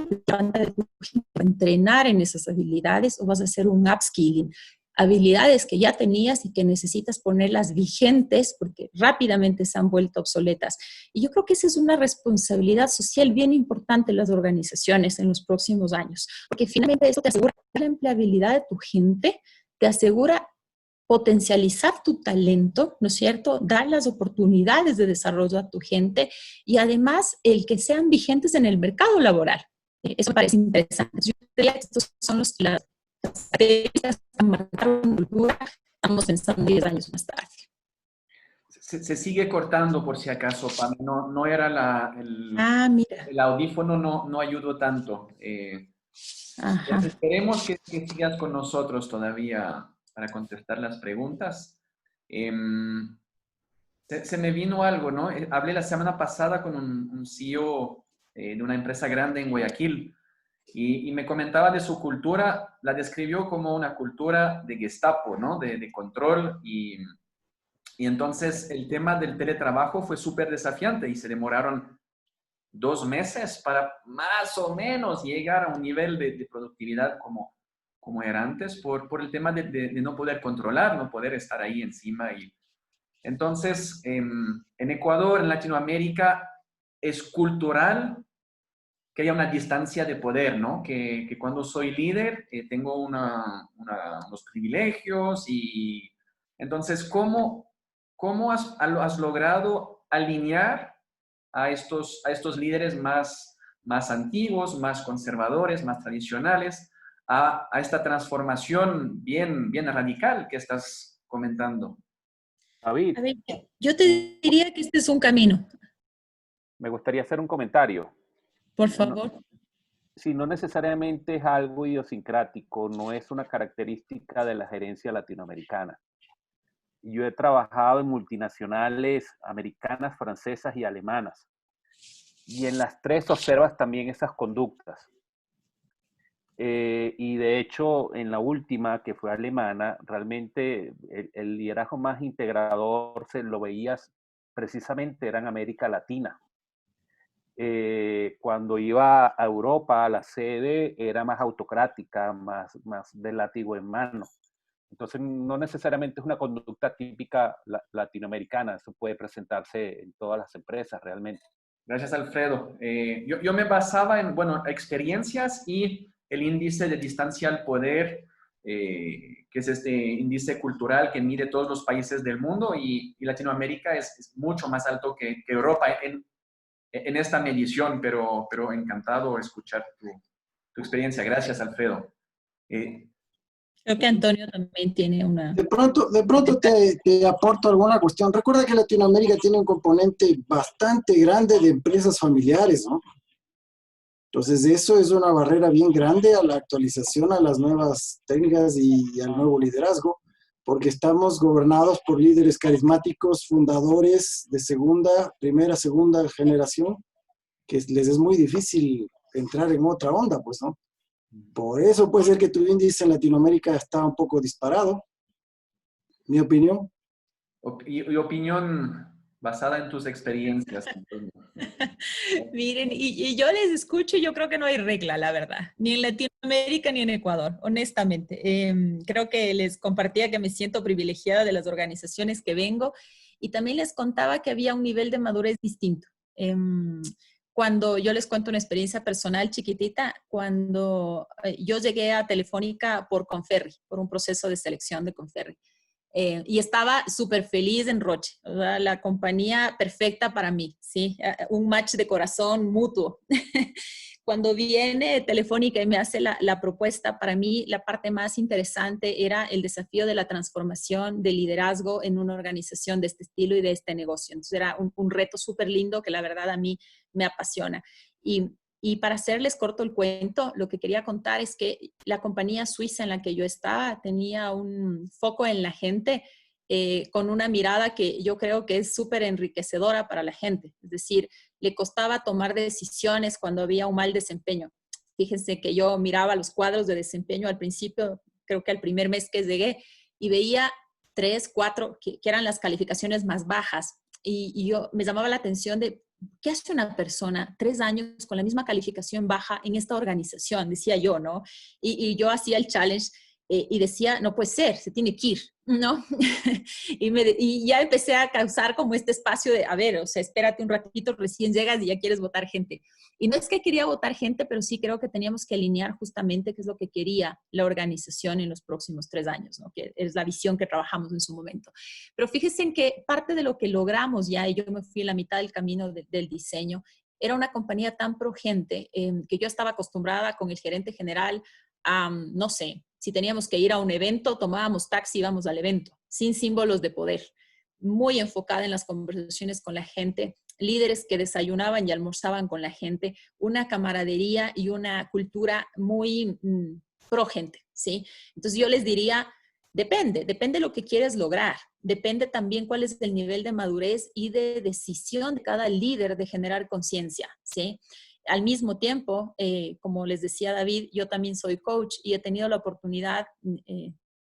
¿Entrenar en esas habilidades o vas a hacer un upskilling? Habilidades que ya tenías y que necesitas ponerlas vigentes porque rápidamente se han vuelto obsoletas. Y yo creo que esa es una responsabilidad social bien importante en las organizaciones en los próximos años, porque finalmente eso te asegura la empleabilidad de tu gente, te asegura potencializar tu talento, ¿no es cierto? Dar las oportunidades de desarrollo a tu gente y además el que sean vigentes en el mercado laboral. Eso me parece interesante. Yo diría que estos son las características que marcaron cultura. Estamos pensando 10 años más tarde. Se sigue cortando por si acaso, Pam. No era mira. el audífono, no ayudó tanto. Esperemos que sigas con nosotros todavía para contestar las preguntas. Se me vino algo, ¿no? Hablé la semana pasada con un CEO de una empresa grande en Guayaquil y me comentaba de su cultura, la describió como una cultura de Gestapo, ¿no? De control y entonces el tema del teletrabajo fue súper desafiante y se demoraron 2 meses para más o menos llegar a un nivel de productividad como era antes por el tema de no poder controlar, no poder estar ahí encima. Y entonces, en Ecuador, en Latinoamérica, es cultural que haya una distancia de poder, ¿no? Que cuando soy líder tengo unos privilegios y entonces, ¿cómo has logrado alinear a estos líderes más antiguos, más conservadores, más tradicionales, a esta transformación bien radical que estás comentando? David. A ver, yo te diría que este es un camino. Me gustaría hacer un comentario. Por favor. No necesariamente es algo idiosincrático, no es una característica de la gerencia latinoamericana. Yo he trabajado en multinacionales americanas, francesas y alemanas. Y en las 3 observas también esas conductas. Y de hecho, en la última, que fue alemana, realmente el liderazgo más integrador se lo veías precisamente era en América Latina. Cuando iba a Europa, la sede era más autocrática, más de látigo en mano. Entonces, no necesariamente es una conducta típica latinoamericana, eso puede presentarse en todas las empresas realmente. Gracias, Alfredo. Yo me basaba en, experiencias y el índice de distancia al poder, que es este índice cultural que mide todos los países del mundo y Latinoamérica es mucho más alto que Europa en esta medición, pero encantado de escuchar tu experiencia. Gracias, Alfredo. Creo que Antonio también tiene una... De pronto te aporto alguna cuestión. Recuerda que Latinoamérica tiene un componente bastante grande de empresas familiares, ¿no? Entonces, eso es una barrera bien grande a la actualización, a las nuevas técnicas y al nuevo liderazgo, porque estamos gobernados por líderes carismáticos, fundadores de primera, segunda generación, que les es muy difícil entrar en otra onda, pues, ¿no? Por eso puede ser que tu índice en Latinoamérica está un poco disparado, mi opinión. Y opinión basada en tus experiencias, Antonio. Miren, y yo les escucho y yo creo que no hay regla, la verdad, ni en Latinoamérica ni en Ecuador, honestamente. Creo que les compartía que me siento privilegiada de las organizaciones que vengo y también les contaba que había un nivel de madurez distinto. Cuando yo les cuento una experiencia personal chiquitita, cuando yo llegué a Telefónica por Conferri, por un proceso de selección de Conferri. Y estaba súper feliz en Roche, o sea, la compañía perfecta para mí, ¿sí? Un match de corazón mutuo. Cuando viene Telefónica y me hace la propuesta, para mí la parte más interesante era el desafío de la transformación de liderazgo en una organización de este estilo y de este negocio. Entonces era un reto súper lindo que la verdad a mí me apasiona. Y para hacerles corto el cuento, lo que quería contar es que la compañía suiza en la que yo estaba tenía un foco en la gente con una mirada que yo creo que es súper enriquecedora para la gente. Es decir, le costaba tomar decisiones cuando había un mal desempeño. Fíjense que yo miraba los cuadros de desempeño al principio, creo que al primer mes que llegué, y veía 3, 4, que eran las calificaciones más bajas. Y yo me llamaba la atención de ¿qué hace una persona 3 años con la misma calificación baja en esta organización? Decía yo, ¿no? Y yo hacía el challenge y decía, no puede ser, se tiene que ir, ¿no? y ya empecé a causar como este espacio de, a ver, o sea, espérate un ratito, recién llegas y ya quieres votar gente. Y no es que quería votar gente, pero sí creo que teníamos que alinear justamente qué es lo que quería la organización en los próximos 3 años, ¿no? Que es la visión que trabajamos en su momento. Pero fíjense en que parte de lo que logramos ya, y yo me fui en la mitad del camino del diseño, era una compañía tan pro gente que yo estaba acostumbrada con el gerente general a, no sé, si teníamos que ir a un evento, tomábamos taxi y íbamos al evento, sin símbolos de poder, muy enfocada en las conversaciones con la gente, líderes que desayunaban y almorzaban con la gente, una camaradería y una cultura muy pro gente, ¿sí? Entonces yo les diría, depende de lo que quieres lograr, depende también cuál es el nivel de madurez y de decisión de cada líder de generar conciencia, ¿sí? Al mismo tiempo, como les decía David, yo también soy coach y he tenido la oportunidad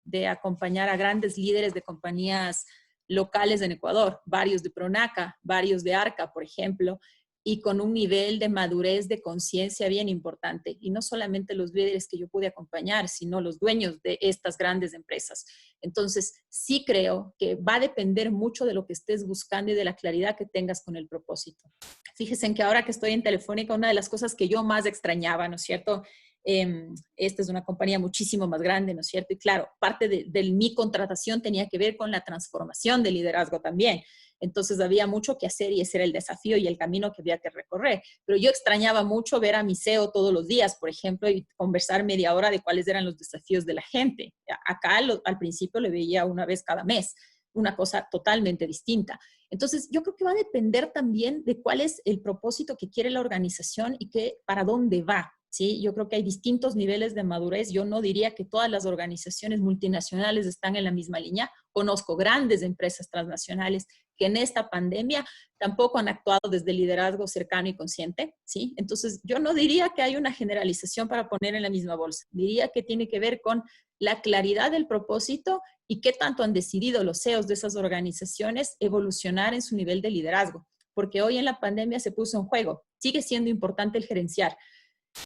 de acompañar a grandes líderes de compañías locales en Ecuador, varios de Pronaca, varios de Arca, por ejemplo, y con un nivel de madurez de conciencia bien importante. Y no solamente los líderes que yo pude acompañar, sino los dueños de estas grandes empresas. Entonces, sí creo que va a depender mucho de lo que estés buscando y de la claridad que tengas con el propósito. Fíjense en que ahora que estoy en Telefónica, una de las cosas que yo más extrañaba, ¿no es cierto? Esta es una compañía muchísimo más grande, ¿no es cierto? Y claro, parte de mi contratación tenía que ver con la transformación del liderazgo también. Entonces había mucho que hacer y ese era el desafío y el camino que había que recorrer. Pero yo extrañaba mucho ver a mi CEO todos los días, por ejemplo, y conversar media hora de cuáles eran los desafíos de la gente. Acá al principio le veía una vez cada mes, una cosa totalmente distinta. Entonces, yo creo que va a depender también de cuál es el propósito que quiere la organización y para dónde va. ¿Sí? Yo creo que hay distintos niveles de madurez. Yo no diría que todas las organizaciones multinacionales están en la misma línea. Conozco grandes empresas transnacionales que en esta pandemia tampoco han actuado desde el liderazgo cercano y consciente, ¿sí? Entonces, yo no diría que hay una generalización para poner en la misma bolsa. Diría que tiene que ver con la claridad del propósito y qué tanto han decidido los CEOs de esas organizaciones evolucionar en su nivel de liderazgo. Porque hoy en la pandemia se puso en juego. Sigue siendo importante el gerenciar.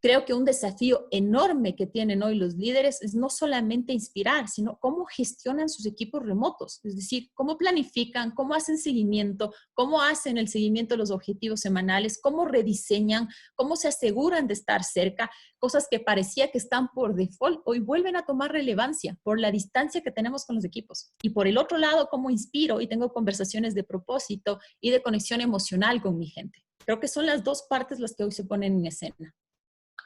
Creo que un desafío enorme que tienen hoy los líderes es no solamente inspirar, sino cómo gestionan sus equipos remotos. Es decir, cómo planifican, cómo hacen seguimiento, cómo hacen el seguimiento de los objetivos semanales, cómo rediseñan, cómo se aseguran de estar cerca. Cosas que parecía que están por default, hoy vuelven a tomar relevancia por la distancia que tenemos con los equipos. Y por el otro lado, cómo inspiro y tengo conversaciones de propósito y de conexión emocional con mi gente. Creo que son las dos partes las que hoy se ponen en escena.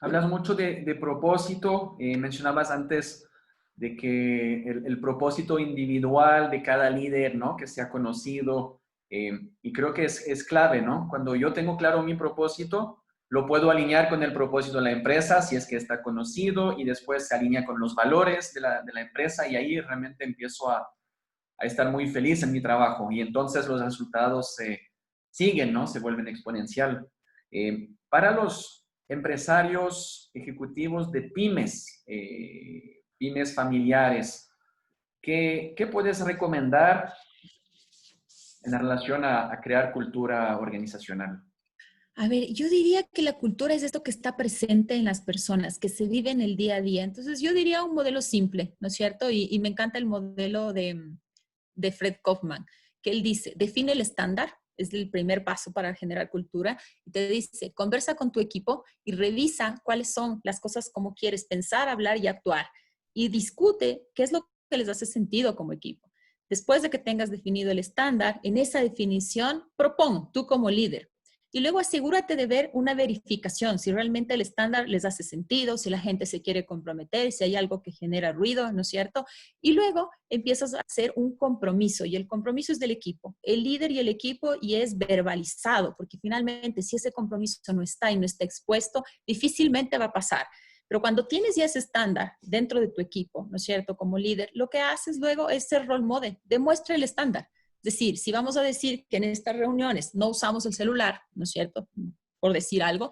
Hablas mucho de propósito, mencionabas antes de que el propósito individual de cada líder, ¿no? Que sea conocido, y creo que es clave, ¿no? Cuando yo tengo claro mi propósito, Lo puedo alinear con el propósito de la empresa si es que está conocido y después se alinea con los valores de la empresa y ahí realmente empiezo a estar muy feliz en mi trabajo y entonces los resultados siguen, ¿no? Se vuelven exponencial. Para los empresarios ejecutivos de pymes, pymes familiares, ¿qué puedes recomendar en relación a crear cultura organizacional? A ver, yo diría que la cultura es esto que está presente en las personas, que se vive en el día a día. Entonces, yo diría un modelo simple, ¿no es cierto? Y me encanta el modelo de Fred Kaufman, que él dice, define el estándar, es el primer paso para generar cultura, y te dice, conversa con tu equipo y revisa cuáles son las cosas como quieres pensar, hablar y actuar. Y discute qué es lo que les hace sentido como equipo. Después de que tengas definido el estándar, en esa definición, propón tú como líder. Y luego asegúrate de ver una verificación, si realmente el estándar les hace sentido, si la gente se quiere comprometer, si hay algo que genera ruido, ¿no es cierto? Y luego empiezas a hacer un compromiso y el compromiso es del equipo, el líder y el equipo y es verbalizado, porque finalmente si ese compromiso no está y no está expuesto, difícilmente va a pasar. Pero cuando tienes ya ese estándar dentro de tu equipo, ¿no es cierto? Como líder, lo que haces luego es ser role model, demuestra el estándar. Es decir, si vamos a decir que en estas reuniones no usamos el celular, ¿no es cierto? Por decir algo,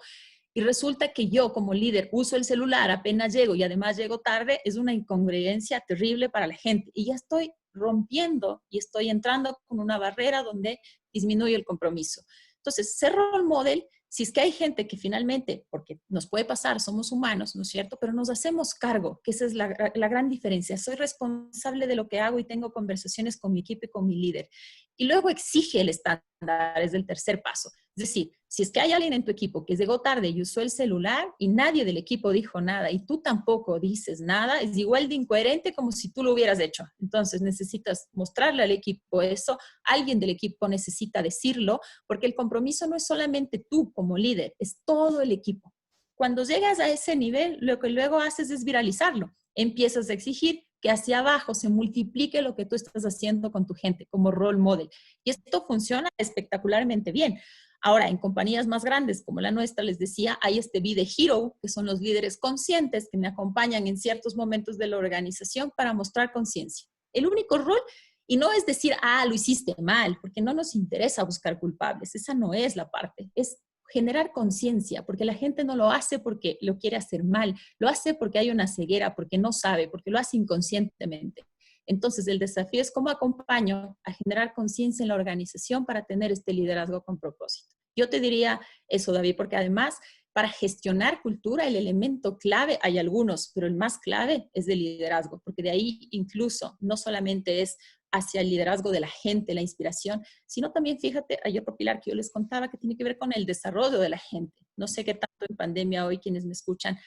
y resulta que yo como líder uso el celular, apenas llego y además llego tarde, es una incongruencia terrible para la gente. Y ya estoy rompiendo y estoy entrando con una barrera donde disminuye el compromiso. Entonces, ser role model, si es que hay gente que finalmente, porque nos puede pasar, somos humanos, ¿no es cierto? Pero nos hacemos cargo, que esa es la gran diferencia. Soy responsable de lo que hago y tengo conversaciones con mi equipo y con mi líder. Y luego exige el estándar, es el tercer paso. Es decir, si es que hay alguien en tu equipo que llegó tarde y usó el celular y nadie del equipo dijo nada y tú tampoco dices nada, es igual de incoherente como si tú lo hubieras hecho. Entonces necesitas mostrarle al equipo eso, alguien del equipo necesita decirlo, porque el compromiso no es solamente tú como líder, es todo el equipo. Cuando llegas a ese nivel, lo que luego haces es viralizarlo. Empiezas a exigir que hacia abajo se multiplique lo que tú estás haciendo con tu gente como role model. Y esto funciona espectacularmente bien. Ahora, en compañías más grandes como la nuestra, les decía, hay este Be the Hero, que son los líderes conscientes que me acompañan en ciertos momentos de la organización para mostrar conciencia. El único rol, y no es decir, lo hiciste mal, porque no nos interesa buscar culpables, esa no es la parte, es generar conciencia, porque la gente no lo hace porque lo quiere hacer mal, lo hace porque hay una ceguera, porque no sabe, porque lo hace inconscientemente. Entonces, el desafío es cómo acompaño a generar conciencia en la organización para tener este liderazgo con propósito. Yo te diría eso, David, porque además, para gestionar cultura, el elemento clave, hay algunos, pero el más clave es el liderazgo, porque de ahí incluso no solamente es hacia el liderazgo de la gente, la inspiración, sino también, fíjate, hay otro pilar que yo les contaba que tiene que ver con el desarrollo de la gente. No sé qué tanto en pandemia hoy quienes me escuchan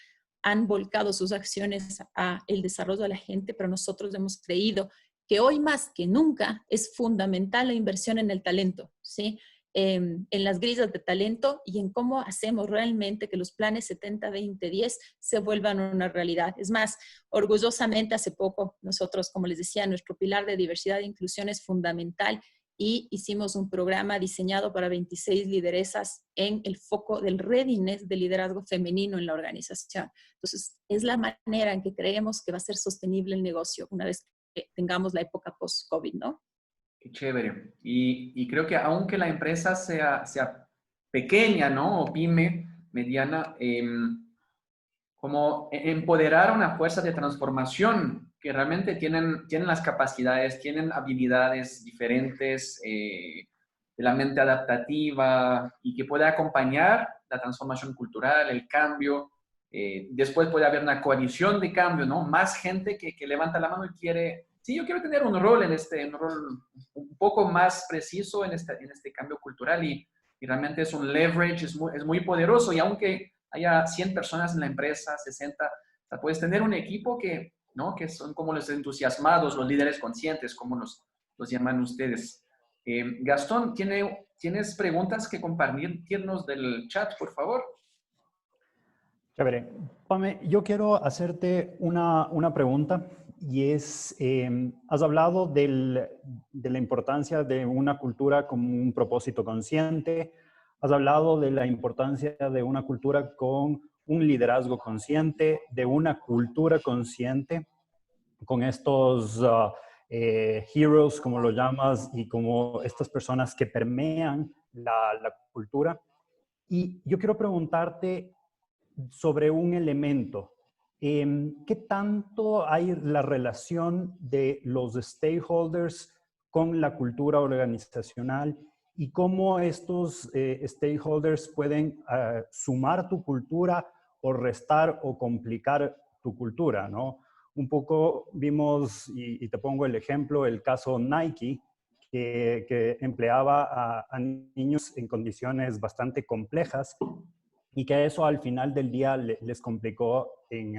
han volcado sus acciones a el desarrollo de la gente, pero nosotros hemos creído que hoy más que nunca es fundamental la inversión en el talento, ¿sí? En las grillas de talento y en cómo hacemos realmente que los planes 70-20-10 se vuelvan una realidad. Es más, orgullosamente hace poco nosotros, como les decía, nuestro pilar de diversidad e inclusión es fundamental y hicimos un programa diseñado para 26 lideresas en el foco del readiness de liderazgo femenino en la organización. Entonces, es la manera en que creemos que va a ser sostenible el negocio una vez que tengamos la época post-COVID, ¿no? Qué chévere. Y creo que aunque la empresa sea pequeña, ¿no? O pyme, mediana, como empoderar una fuerza de transformación que realmente tienen las capacidades, tienen habilidades diferentes, de la mente adaptativa y que puede acompañar la transformación cultural, el cambio. Después puede haber una coalición de cambio, ¿no? Más gente que levanta la mano y quiere, sí, yo quiero tener un rol un rol un poco más preciso en este cambio cultural y realmente es un leverage, es muy poderoso y aunque haya 100 personas en la empresa, 60, o sea, puedes tener un equipo que, ¿no? Que son como los entusiasmados, los líderes conscientes, como los llaman ustedes. Gastón, ¿tienes preguntas que compartirnos del chat, por favor? Chévere. Pame, yo quiero hacerte una pregunta y es, has hablado de la importancia de una cultura como un propósito consciente, Has hablado de la importancia de una cultura con un liderazgo consciente, de una cultura consciente, con estos heroes, como lo llamas, y como estas personas que permean la cultura. Y yo quiero preguntarte sobre un elemento. ¿Qué tanto hay la relación de los stakeholders con la cultura organizacional y cómo estos stakeholders pueden sumar tu cultura o restar o complicar tu cultura, ¿no? Un poco vimos, y te pongo el ejemplo, el caso Nike, que empleaba a niños en condiciones bastante complejas y que eso al final del día les complicó en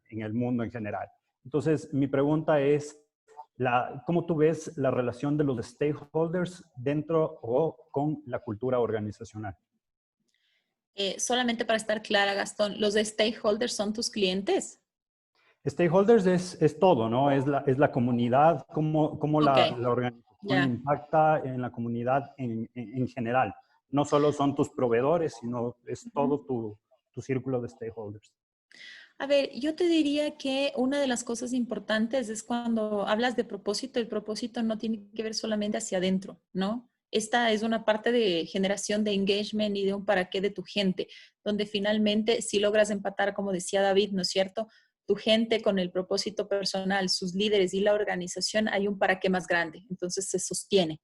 el mundo en general. Entonces, mi pregunta es, ¿cómo tú ves la relación de los stakeholders dentro o con la cultura organizacional? Solamente para estar clara, Gastón, ¿los stakeholders son tus clientes? Stakeholders es todo, ¿no? Es la comunidad, cómo Ok, la organización ya. impacta en la comunidad en general. No solo son tus proveedores, sino es todo tu círculo de stakeholders. A ver, yo te diría que una de las cosas importantes es cuando hablas de propósito, el propósito no tiene que ver solamente hacia adentro, ¿no? Esta es una parte de generación de engagement y de un para qué de tu gente, donde finalmente si logras empatar, como decía David, ¿no es cierto? Tu gente con el propósito personal, sus líderes y la organización, hay un para qué más grande, entonces se sostiene.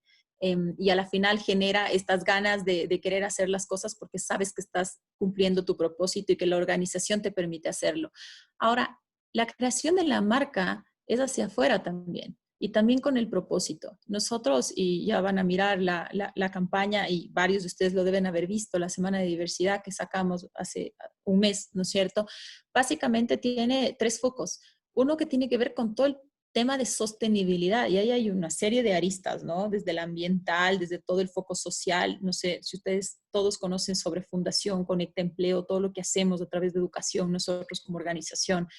Y a la final genera estas ganas de querer hacer las cosas porque sabes que estás cumpliendo tu propósito y que la organización te permite hacerlo. Ahora, la creación de la marca es hacia afuera también y también con el propósito. Nosotros, y ya van a mirar la campaña y varios de ustedes lo deben haber visto, la Semana de Diversidad que sacamos hace un mes, ¿no es cierto? Básicamente tiene tres focos. Uno que tiene que ver con todo el tema de sostenibilidad y ahí hay una serie de aristas, ¿no? Desde el ambiental, desde todo el foco social, no sé si ustedes todos conocen sobre Fundación Conecta Empleo, todo lo que hacemos a través de educación nosotros como organización.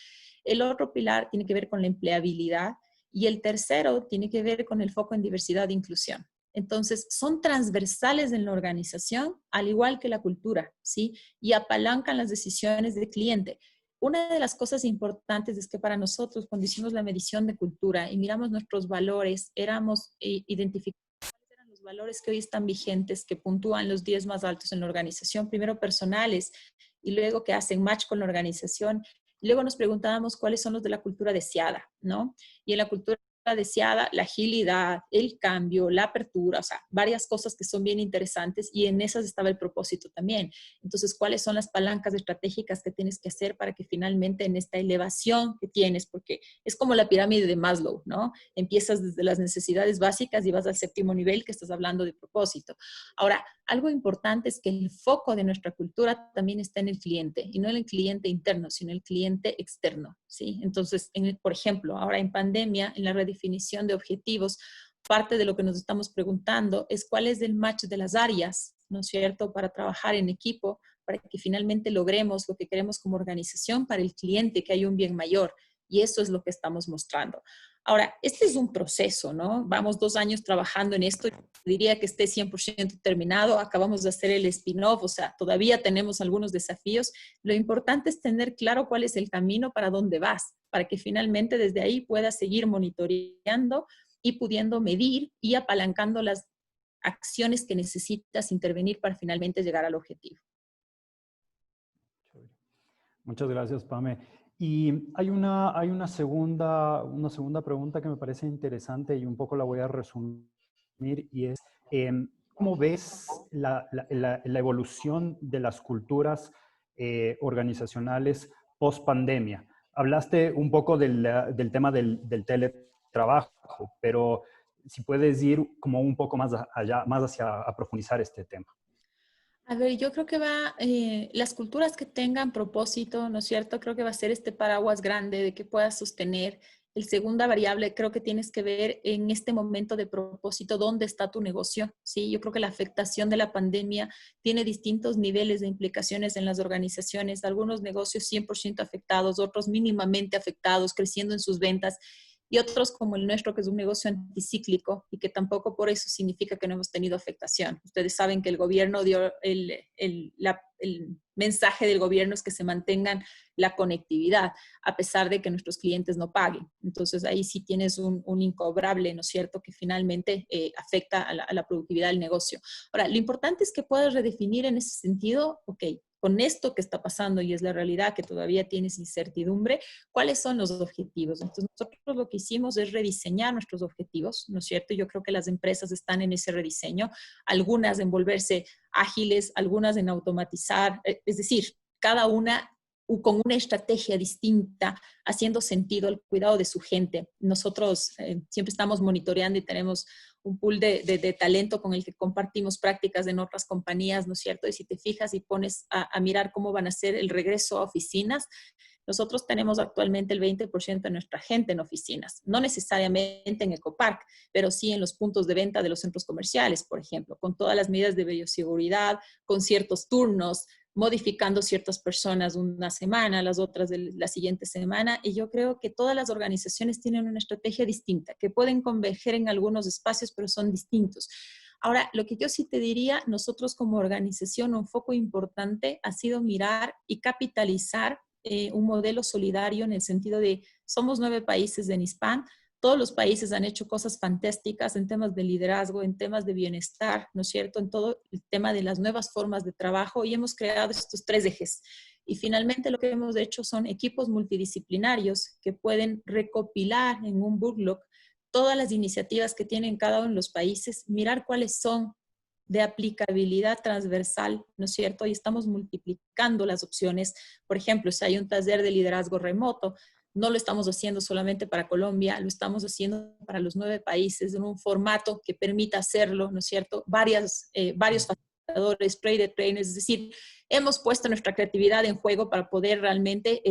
El otro pilar tiene que ver con la empleabilidad y el tercero tiene que ver con el foco en diversidad e inclusión. Entonces, son transversales en la organización, al igual que la cultura, ¿sí? Y apalancan las decisiones del cliente. Una de las cosas importantes es que para nosotros, cuando hicimos la medición de cultura y miramos nuestros valores, éramos identificando cuáles eran los valores que hoy están vigentes, que puntúan los 10 más altos en la organización, primero personales y luego que hacen match con la organización. Y luego nos preguntábamos cuáles son los de la cultura deseada, ¿no? Y en la cultura deseada, la agilidad, el cambio, la apertura, o sea, varias cosas que son bien interesantes y en esas estaba el propósito también. Entonces, ¿cuáles son las palancas estratégicas que tienes que hacer para que finalmente en esta elevación que tienes, porque es como la pirámide de Maslow, ¿no? Empiezas desde las necesidades básicas y vas al séptimo nivel que estás hablando de propósito. Ahora, algo importante es que el foco de nuestra cultura también está en el cliente y no en el cliente interno, sino en el cliente externo, ¿sí? Entonces, por ejemplo, ahora en pandemia, en la redefinición de objetivos, parte de lo que nos estamos preguntando es cuál es el match de las áreas, ¿no es cierto?, para trabajar en equipo, para que finalmente logremos lo que queremos como organización para el cliente, que haya un bien mayor. Y eso es lo que estamos mostrando. Ahora, este es un proceso, ¿no? Vamos 2 años trabajando en esto. Diría que esté 100% terminado. Acabamos de hacer el spin-off, o sea, todavía tenemos algunos desafíos. Lo importante es tener claro cuál es el camino para dónde vas, para que finalmente desde ahí puedas seguir monitoreando y pudiendo medir y apalancando las acciones que necesitas intervenir para finalmente llegar al objetivo. Muchas gracias, Pame. Y hay una segunda pregunta que me parece interesante y un poco la voy a resumir y es, ¿cómo ves la evolución de las culturas organizacionales post pandemia? Hablaste un poco del tema del teletrabajo, pero si puedes ir como un poco más allá, más hacia a profundizar este tema. A ver, yo creo que las culturas que tengan propósito, ¿no es cierto? Creo que va a ser este paraguas grande de que puedas sostener. El segunda variable, creo que tienes que ver en este momento de propósito, dónde está tu negocio, ¿sí? Yo creo que la afectación de la pandemia tiene distintos niveles de implicaciones en las organizaciones. Algunos negocios 100% afectados, otros mínimamente afectados, creciendo en sus ventas. y otros como el nuestro, que es un negocio anticíclico y que tampoco por eso significa que no hemos tenido afectación. Ustedes saben que el gobierno dio el mensaje del gobierno es que se mantengan la conectividad, a pesar de que nuestros clientes no paguen. Entonces ahí sí tienes un incobrable, ¿no es cierto?, que finalmente afecta a la productividad del negocio. Ahora, lo importante es que puedas redefinir en ese sentido, ok, con esto que está pasando y es la realidad que todavía tienes incertidumbre, ¿cuáles son los objetivos? Entonces nosotros lo que hicimos es rediseñar nuestros objetivos, ¿no es cierto? Yo creo que las empresas están en ese rediseño, algunas en volverse ágiles, algunas en automatizar, es decir, cada una con una estrategia distinta, haciendo sentido al cuidado de su gente. Nosotros siempre estamos monitoreando y tenemos un pool de talento con el que compartimos prácticas en otras compañías, ¿no es cierto? Y si te fijas y pones a mirar cómo van a ser el regreso a oficinas, nosotros tenemos actualmente el 20% de nuestra gente en oficinas, no necesariamente en Ecopark, pero sí en los puntos de venta de los centros comerciales, por ejemplo, con todas las medidas de bioseguridad, con ciertos turnos, modificando ciertas personas una semana, las otras de la siguiente semana. Y yo creo que todas las organizaciones tienen una estrategia distinta, que pueden converger en algunos espacios, pero son distintos. Ahora, lo que yo sí te diría, nosotros como organización, un foco importante ha sido mirar y capitalizar un modelo solidario en el sentido de somos 9 países de NISPAN, todos los países han hecho cosas fantásticas en temas de liderazgo, en temas de bienestar, ¿no es cierto?, en todo el tema de las nuevas formas de trabajo, y hemos creado estos 3 ejes. Y finalmente lo que hemos hecho son equipos multidisciplinarios que pueden recopilar en un backlog todas las iniciativas que tienen cada uno de los países, mirar cuáles son de aplicabilidad transversal, ¿no es cierto? Y estamos multiplicando las opciones. Por ejemplo, si hay un taller de liderazgo remoto, no lo estamos haciendo solamente para Colombia, lo estamos haciendo para los 9 países en un formato que permita hacerlo, ¿no es cierto? Varios facilitadores, trainers, es decir, hemos puesto nuestra creatividad en juego para poder realmente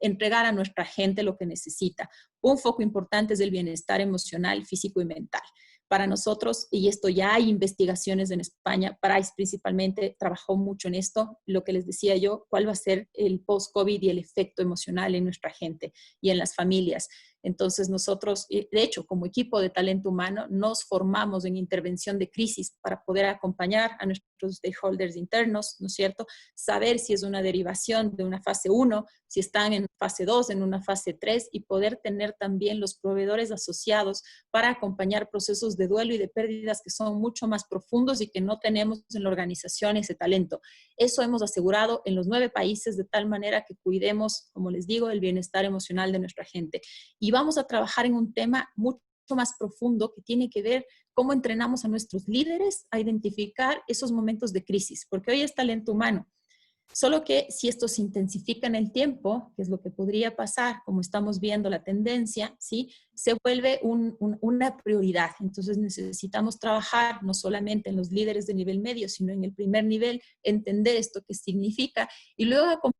entregar a nuestra gente lo que necesita. Un foco importante es el bienestar emocional, físico y mental. Para nosotros, y esto ya hay investigaciones en España, Price principalmente trabajó mucho en esto, lo que les decía yo, cuál va a ser el post-COVID y el efecto emocional en nuestra gente y en las familias. Entonces nosotros, de hecho, como equipo de talento humano, nos formamos en intervención de crisis para poder acompañar a nuestros stakeholders internos, ¿no es cierto? Saber si es una derivación de una fase 1, si están en fase 2, en una fase 3, y poder tener también los proveedores asociados para acompañar procesos de duelo y de pérdidas que son mucho más profundos y que no tenemos en la organización ese talento. Eso hemos asegurado en los 9 países de tal manera que cuidemos, como les digo, el bienestar emocional de nuestra gente. Y vamos a trabajar en un tema mucho más profundo que tiene que ver cómo entrenamos a nuestros líderes a identificar esos momentos de crisis, porque hoy es talento humano. Solo que si esto se intensifica en el tiempo, que es lo que podría pasar, como estamos viendo la tendencia, ¿sí?, se vuelve una prioridad. Entonces necesitamos trabajar no solamente en los líderes de nivel medio, sino en el primer nivel, entender esto que significa, y luego estamos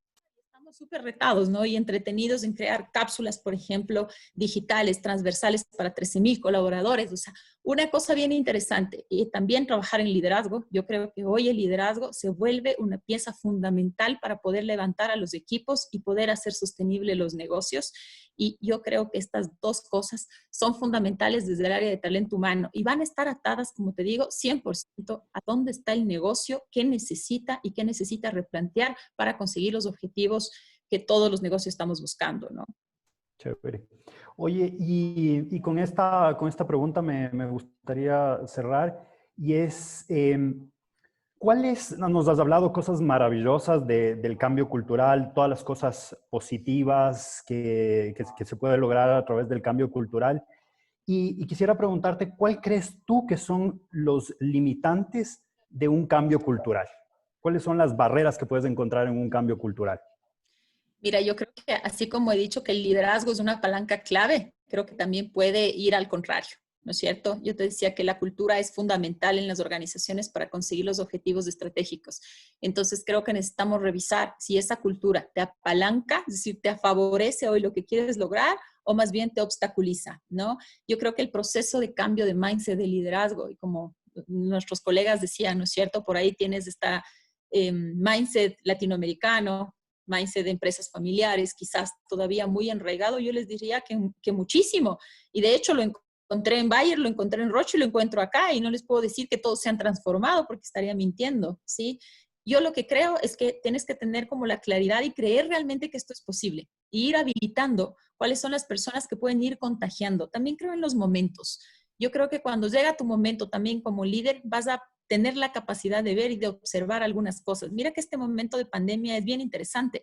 súper retados, ¿no?, y entretenidos en crear cápsulas, por ejemplo, digitales, transversales para 13,000 colaboradores. O sea, una cosa bien interesante. Y también trabajar en liderazgo. Yo creo que hoy el liderazgo se vuelve una pieza fundamental para poder levantar a los equipos y poder hacer sostenible los negocios. Y yo creo que estas 2 cosas son fundamentales desde el área de talento humano y van a estar atadas, como te digo, 100% a dónde está el negocio, qué necesita y qué necesita replantear para conseguir los objetivos que todos los negocios estamos buscando, ¿no? Chévere. Oye, y con esta pregunta me gustaría cerrar, y es, nos has hablado cosas maravillosas del cambio cultural, todas las cosas positivas que se puede lograr a través del cambio cultural, y quisiera preguntarte, ¿cuál crees tú que son los limitantes de un cambio cultural? ¿Cuáles son las barreras que puedes encontrar en un cambio cultural? Mira, yo creo que así como he dicho que el liderazgo es una palanca clave, creo que también puede ir al contrario, ¿no es cierto? Yo te decía que la cultura es fundamental en las organizaciones para conseguir los objetivos estratégicos. Entonces, creo que necesitamos revisar si esa cultura te apalanca, es decir, te favorece hoy lo que quieres lograr, o más bien te obstaculiza, ¿no? Yo creo que el proceso de cambio de mindset de liderazgo, y como nuestros colegas decían, ¿no es cierto? Por ahí tienes esta mindset latinoamericano, mindset de empresas familiares, quizás todavía muy enraigado, yo les diría que muchísimo. Y de hecho lo encontré en Bayer, lo encontré en Roche y lo encuentro acá, y no les puedo decir que todos se han transformado porque estaría mintiendo, ¿sí? Yo lo que creo es que tienes que tener como la claridad y creer realmente que esto es posible. Y ir habilitando cuáles son las personas que pueden ir contagiando. También creo en los momentos. Yo creo que cuando llega tu momento también como líder, vas a tener la capacidad de ver y de observar algunas cosas. Mira que este momento de pandemia es bien interesante.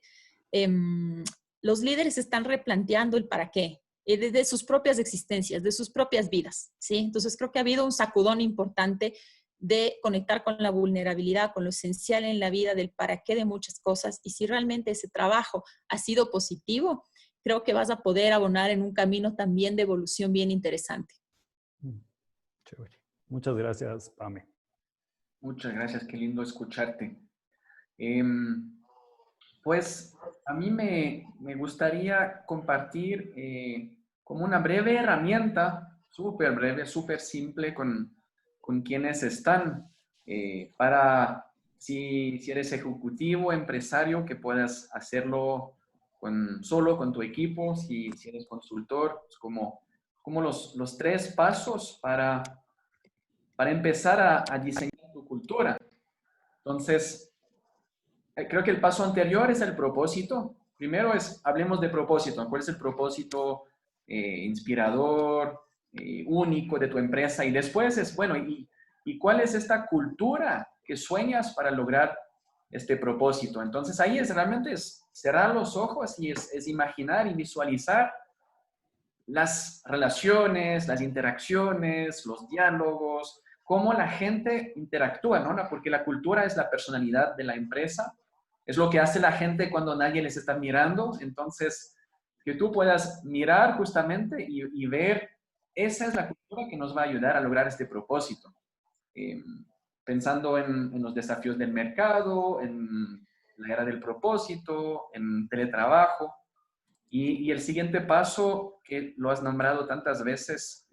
Los líderes están replanteando el para qué, de sus propias existencias, de sus propias vidas, ¿sí? Entonces creo que ha habido un sacudón importante de conectar con la vulnerabilidad, con lo esencial en la vida, del para qué de muchas cosas. Y si realmente ese trabajo ha sido positivo, creo que vas a poder abonar en un camino también de evolución bien interesante. Chévere. Muchas gracias, Pame. Muchas gracias, qué lindo escucharte. Pues a mí me gustaría compartir como una breve herramienta, súper breve, súper simple, con quienes están, para si eres ejecutivo, empresario, que puedas hacerlo solo con tu equipo, si eres consultor, pues como los 3 pasos para empezar a diseñar tu cultura. Entonces, creo que el paso anterior es el propósito. Primero hablemos de propósito. ¿Cuál es el propósito inspirador, único de tu empresa? Y después bueno, ¿y cuál es esta cultura que sueñas para lograr este propósito? Entonces ahí realmente cerrar los ojos y es imaginar y visualizar las relaciones, las interacciones, los diálogos, cómo la gente interactúa, ¿no? Porque la cultura es la personalidad de la empresa, es lo que hace la gente cuando nadie les está mirando. Entonces, que tú puedas mirar justamente y ver, esa es la cultura que nos va a ayudar a lograr este propósito. Pensando en los desafíos del mercado, en la era del propósito, en teletrabajo. Y el siguiente paso, que lo has nombrado tantas veces,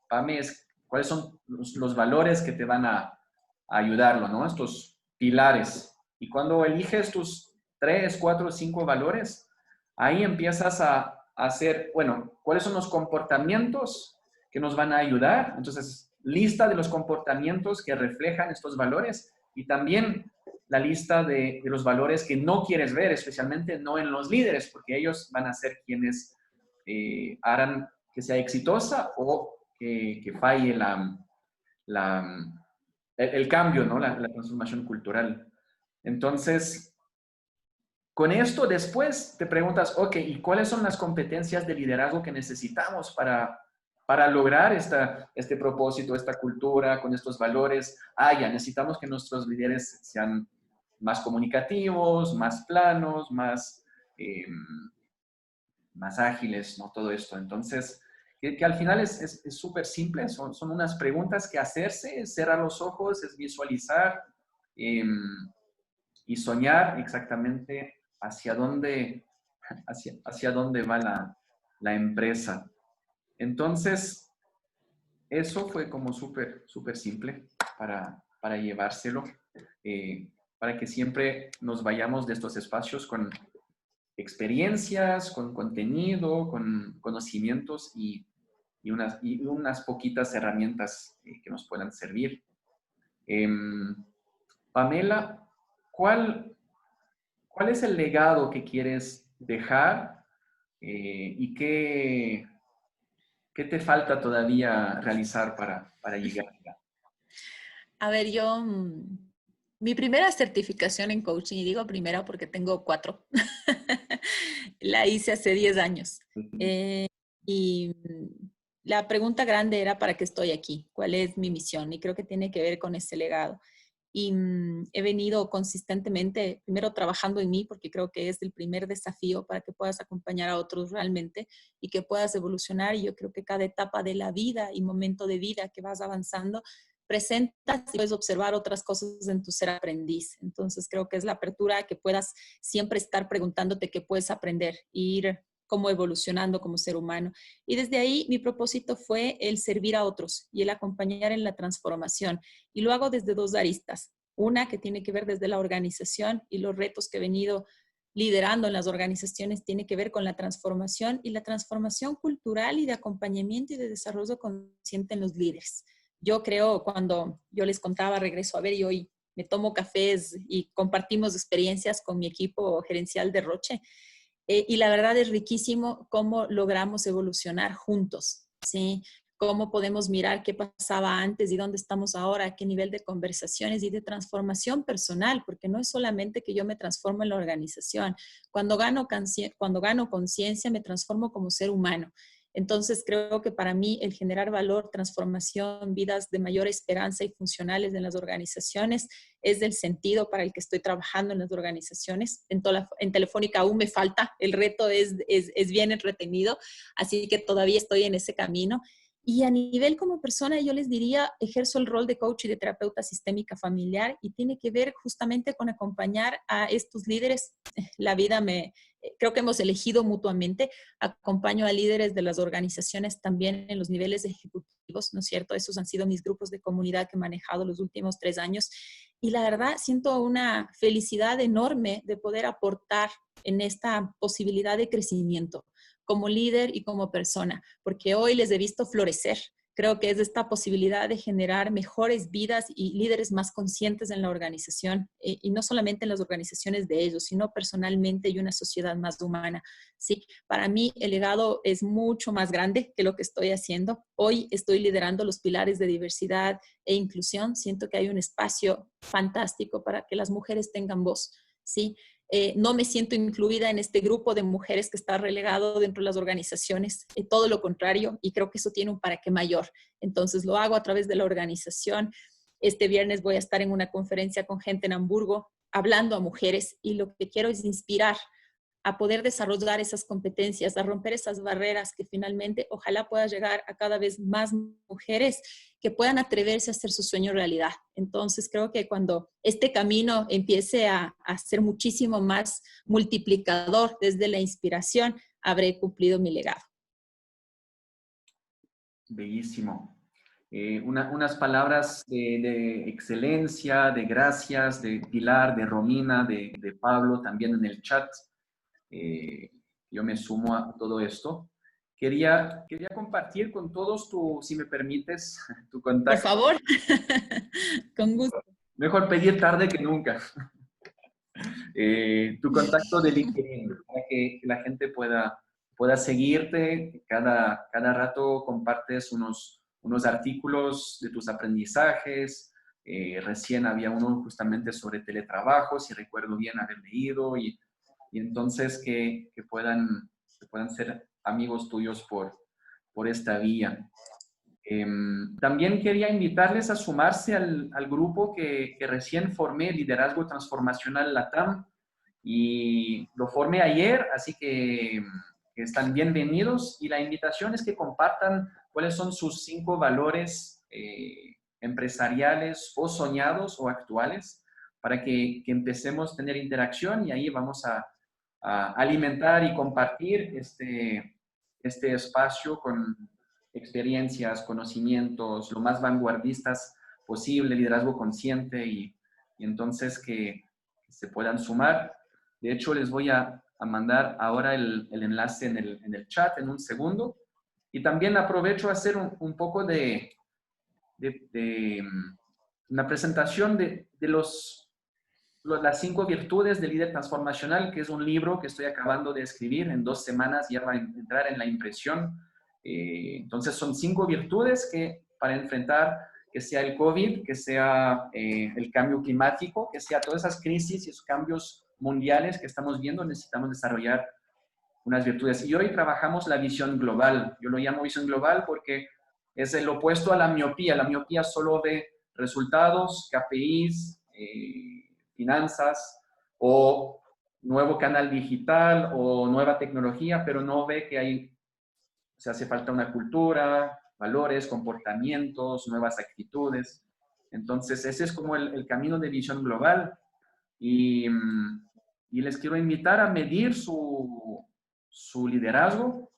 Pame, es cuáles son los valores que te van a ayudarlo, ¿no? Estos pilares. Y cuando eliges tus 3, 4, 5 valores, ahí empiezas a hacer, bueno, ¿cuáles son los comportamientos que nos van a ayudar? Entonces, lista de los comportamientos que reflejan estos valores y también la lista de los valores que no quieres ver, especialmente no en los líderes, porque ellos van a ser quienes harán que sea exitosa o que falle el cambio, ¿no? La transformación cultural. Entonces, con esto después te preguntas, ok, ¿y cuáles son las competencias de liderazgo que necesitamos para lograr este propósito, esta cultura, con estos valores? Ya necesitamos que nuestros líderes sean más comunicativos, más planos, más ágiles, ¿no? Todo esto. Entonces, que al final es súper simple, son unas preguntas que hacerse, es cerrar los ojos, es visualizar y soñar exactamente hacia dónde va la empresa. Entonces, eso fue como súper simple para llevárselo, para que siempre nos vayamos de estos espacios con experiencias, con contenido, con conocimientos y unas poquitas herramientas que nos puedan servir. Pamela, ¿cuál es el legado que quieres dejar y qué te falta todavía realizar para llegar allá? A ver, yo, mi primera certificación en coaching, y digo primera porque tengo 4, la hice hace 10 años. Y la pregunta grande era, ¿para qué estoy aquí? ¿Cuál es mi misión? Y creo que tiene que ver con ese legado. Y he venido consistentemente, primero trabajando en mí, porque creo que es el primer desafío para que puedas acompañar a otros realmente y que puedas evolucionar. Y yo creo que cada etapa de la vida y momento de vida que vas avanzando, presentas y puedes observar otras cosas en tu ser aprendiz. Entonces creo que es la apertura que puedas siempre estar preguntándote qué puedes aprender e ir como evolucionando como ser humano. Y desde ahí mi propósito fue el servir a otros y el acompañar en la transformación. Y lo hago desde 2 aristas. Una que tiene que ver desde la organización y los retos que he venido liderando en las organizaciones tiene que ver con la transformación y la transformación cultural y de acompañamiento y de desarrollo consciente en los líderes. Yo creo, cuando yo les contaba, regreso a ver y hoy me tomo cafés y compartimos experiencias con mi equipo gerencial de Roche. Y la verdad es riquísimo cómo logramos evolucionar juntos, ¿sí? Cómo podemos mirar qué pasaba antes y dónde estamos ahora, qué nivel de conversaciones y de transformación personal, porque no es solamente que yo me transformo en la organización. Cuando gano conciencia, me transformo como ser humano. Entonces, creo que para mí el generar valor, transformación, vidas de mayor esperanza y funcionales en las organizaciones es del sentido para el que estoy trabajando en las organizaciones. En Telefónica aún me falta, el reto es bien entretenido, así que todavía estoy en ese camino. Y a nivel como persona, yo les diría, ejerzo el rol de coach y de terapeuta sistémica familiar y tiene que ver justamente con acompañar a estos líderes. La vida creo que hemos elegido mutuamente. Acompaño a líderes de las organizaciones también en los niveles ejecutivos, ¿no es cierto? Esos han sido mis grupos de comunidad que he manejado los últimos 3 años. Y la verdad, siento una felicidad enorme de poder aportar en esta posibilidad de crecimiento como líder y como persona, porque hoy les he visto florecer. Creo que es esta posibilidad de generar mejores vidas y líderes más conscientes en la organización, y no solamente en las organizaciones de ellos, sino personalmente y una sociedad más humana. Sí, para mí el legado es mucho más grande que lo que estoy haciendo. Hoy estoy liderando los pilares de diversidad e inclusión. Siento que hay un espacio fantástico para que las mujeres tengan voz, ¿sí? No me siento incluida en este grupo de mujeres que está relegado dentro de las organizaciones, todo lo contrario, y creo que eso tiene un para qué mayor. Entonces lo hago a través de la organización. Este viernes voy a estar en una conferencia con gente en Hamburgo hablando a mujeres y lo que quiero es inspirar a poder desarrollar esas competencias, a romper esas barreras que finalmente ojalá pueda llegar a cada vez más mujeres que puedan atreverse a hacer su sueño realidad. Entonces creo que cuando este camino empiece a ser muchísimo más multiplicador desde la inspiración, habré cumplido mi legado. Bellísimo. Unas palabras de excelencia, de gracias, de Pilar, de Romina, de Pablo, también en el chat. Yo me sumo a todo esto. Quería compartir con todos si me permites, tu Por contacto. favor, con gusto. Mejor pedir tarde que nunca. Tu contacto de LinkedIn, para que la gente pueda seguirte. Cada rato compartes unos artículos de tus aprendizajes. Recién había uno justamente sobre teletrabajo, si recuerdo bien haber leído, y entonces que puedan ser amigos tuyos por esta vía. También quería invitarles a sumarse al grupo que recién formé, Liderazgo Transformacional LATAM, y lo formé ayer, así que están bienvenidos, y la invitación es que compartan cuáles son sus 5 valores empresariales o soñados o actuales, para que empecemos a tener interacción, y ahí vamos a alimentar y compartir este espacio con experiencias, conocimientos, lo más vanguardistas posible, liderazgo consciente, y entonces que se puedan sumar. De hecho, les voy a mandar ahora el enlace en el chat en un segundo. Y también aprovecho a hacer un poco de una presentación de las 5 virtudes del líder transformacional, que es un libro que estoy acabando de escribir. En 2 semanas ya va a entrar en la impresión. Entonces son 5 virtudes que para enfrentar, que sea el COVID, que sea el cambio climático, que sea todas esas crisis y esos cambios mundiales que estamos viendo, necesitamos desarrollar unas virtudes. Y hoy trabajamos la visión global. Yo lo llamo visión global porque es el opuesto a la miopía. La miopía solo ve resultados, KPIs, finanzas o nuevo canal digital o nueva tecnología, pero no ve que hace falta una cultura, valores, comportamientos, nuevas actitudes. Entonces, ese es como el camino de visión global, y les quiero invitar a medir su liderazgo,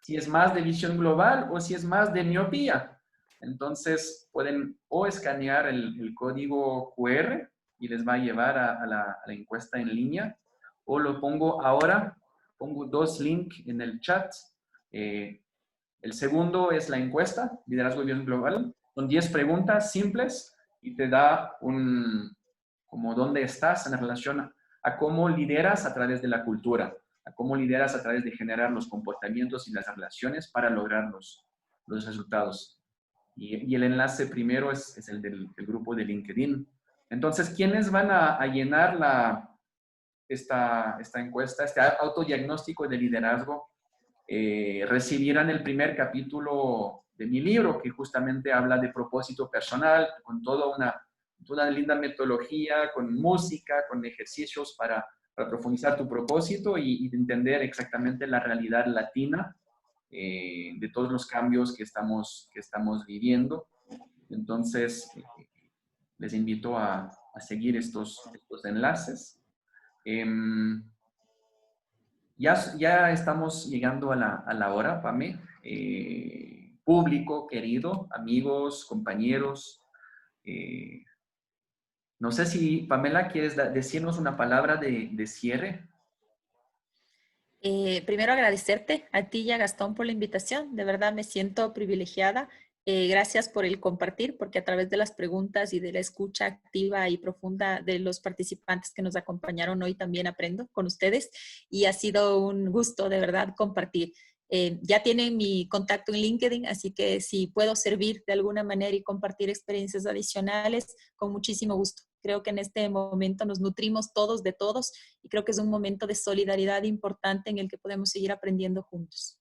si es más de visión global o si es más de miopía. Entonces, pueden o escanear el código QR y les va a llevar a la encuesta en línea, o lo pongo ahora. Pongo 2 links en el chat. El segundo es la encuesta, Liderazgo y Visión Global. Son 10 preguntas simples y te da como dónde estás en relación a cómo lideras a través de la cultura, a cómo lideras a través de generar los comportamientos y las relaciones para lograr los resultados. Y el enlace primero es el del grupo de LinkedIn. Entonces, ¿quiénes van a llenar esta encuesta, este autodiagnóstico de liderazgo? Recibirán el primer capítulo de mi libro, que justamente habla de propósito personal, con toda una linda metodología, con música, con ejercicios para profundizar tu propósito y entender exactamente la realidad latina de todos los cambios que estamos viviendo. Entonces, les invito a seguir estos enlaces. Ya estamos llegando a la hora, Pame. Público querido, amigos, compañeros. No sé si, Pamela, ¿quieres decirnos una palabra de cierre? Primero agradecerte a ti y a Gastón por la invitación. De verdad me siento privilegiada. Gracias por el compartir, porque a través de las preguntas y de la escucha activa y profunda de los participantes que nos acompañaron hoy también aprendo con ustedes y ha sido un gusto de verdad compartir. Ya tienen mi contacto en LinkedIn, así que si puedo servir de alguna manera y compartir experiencias adicionales, con muchísimo gusto. Creo que en este momento nos nutrimos todos de todos y creo que es un momento de solidaridad importante en el que podemos seguir aprendiendo juntos.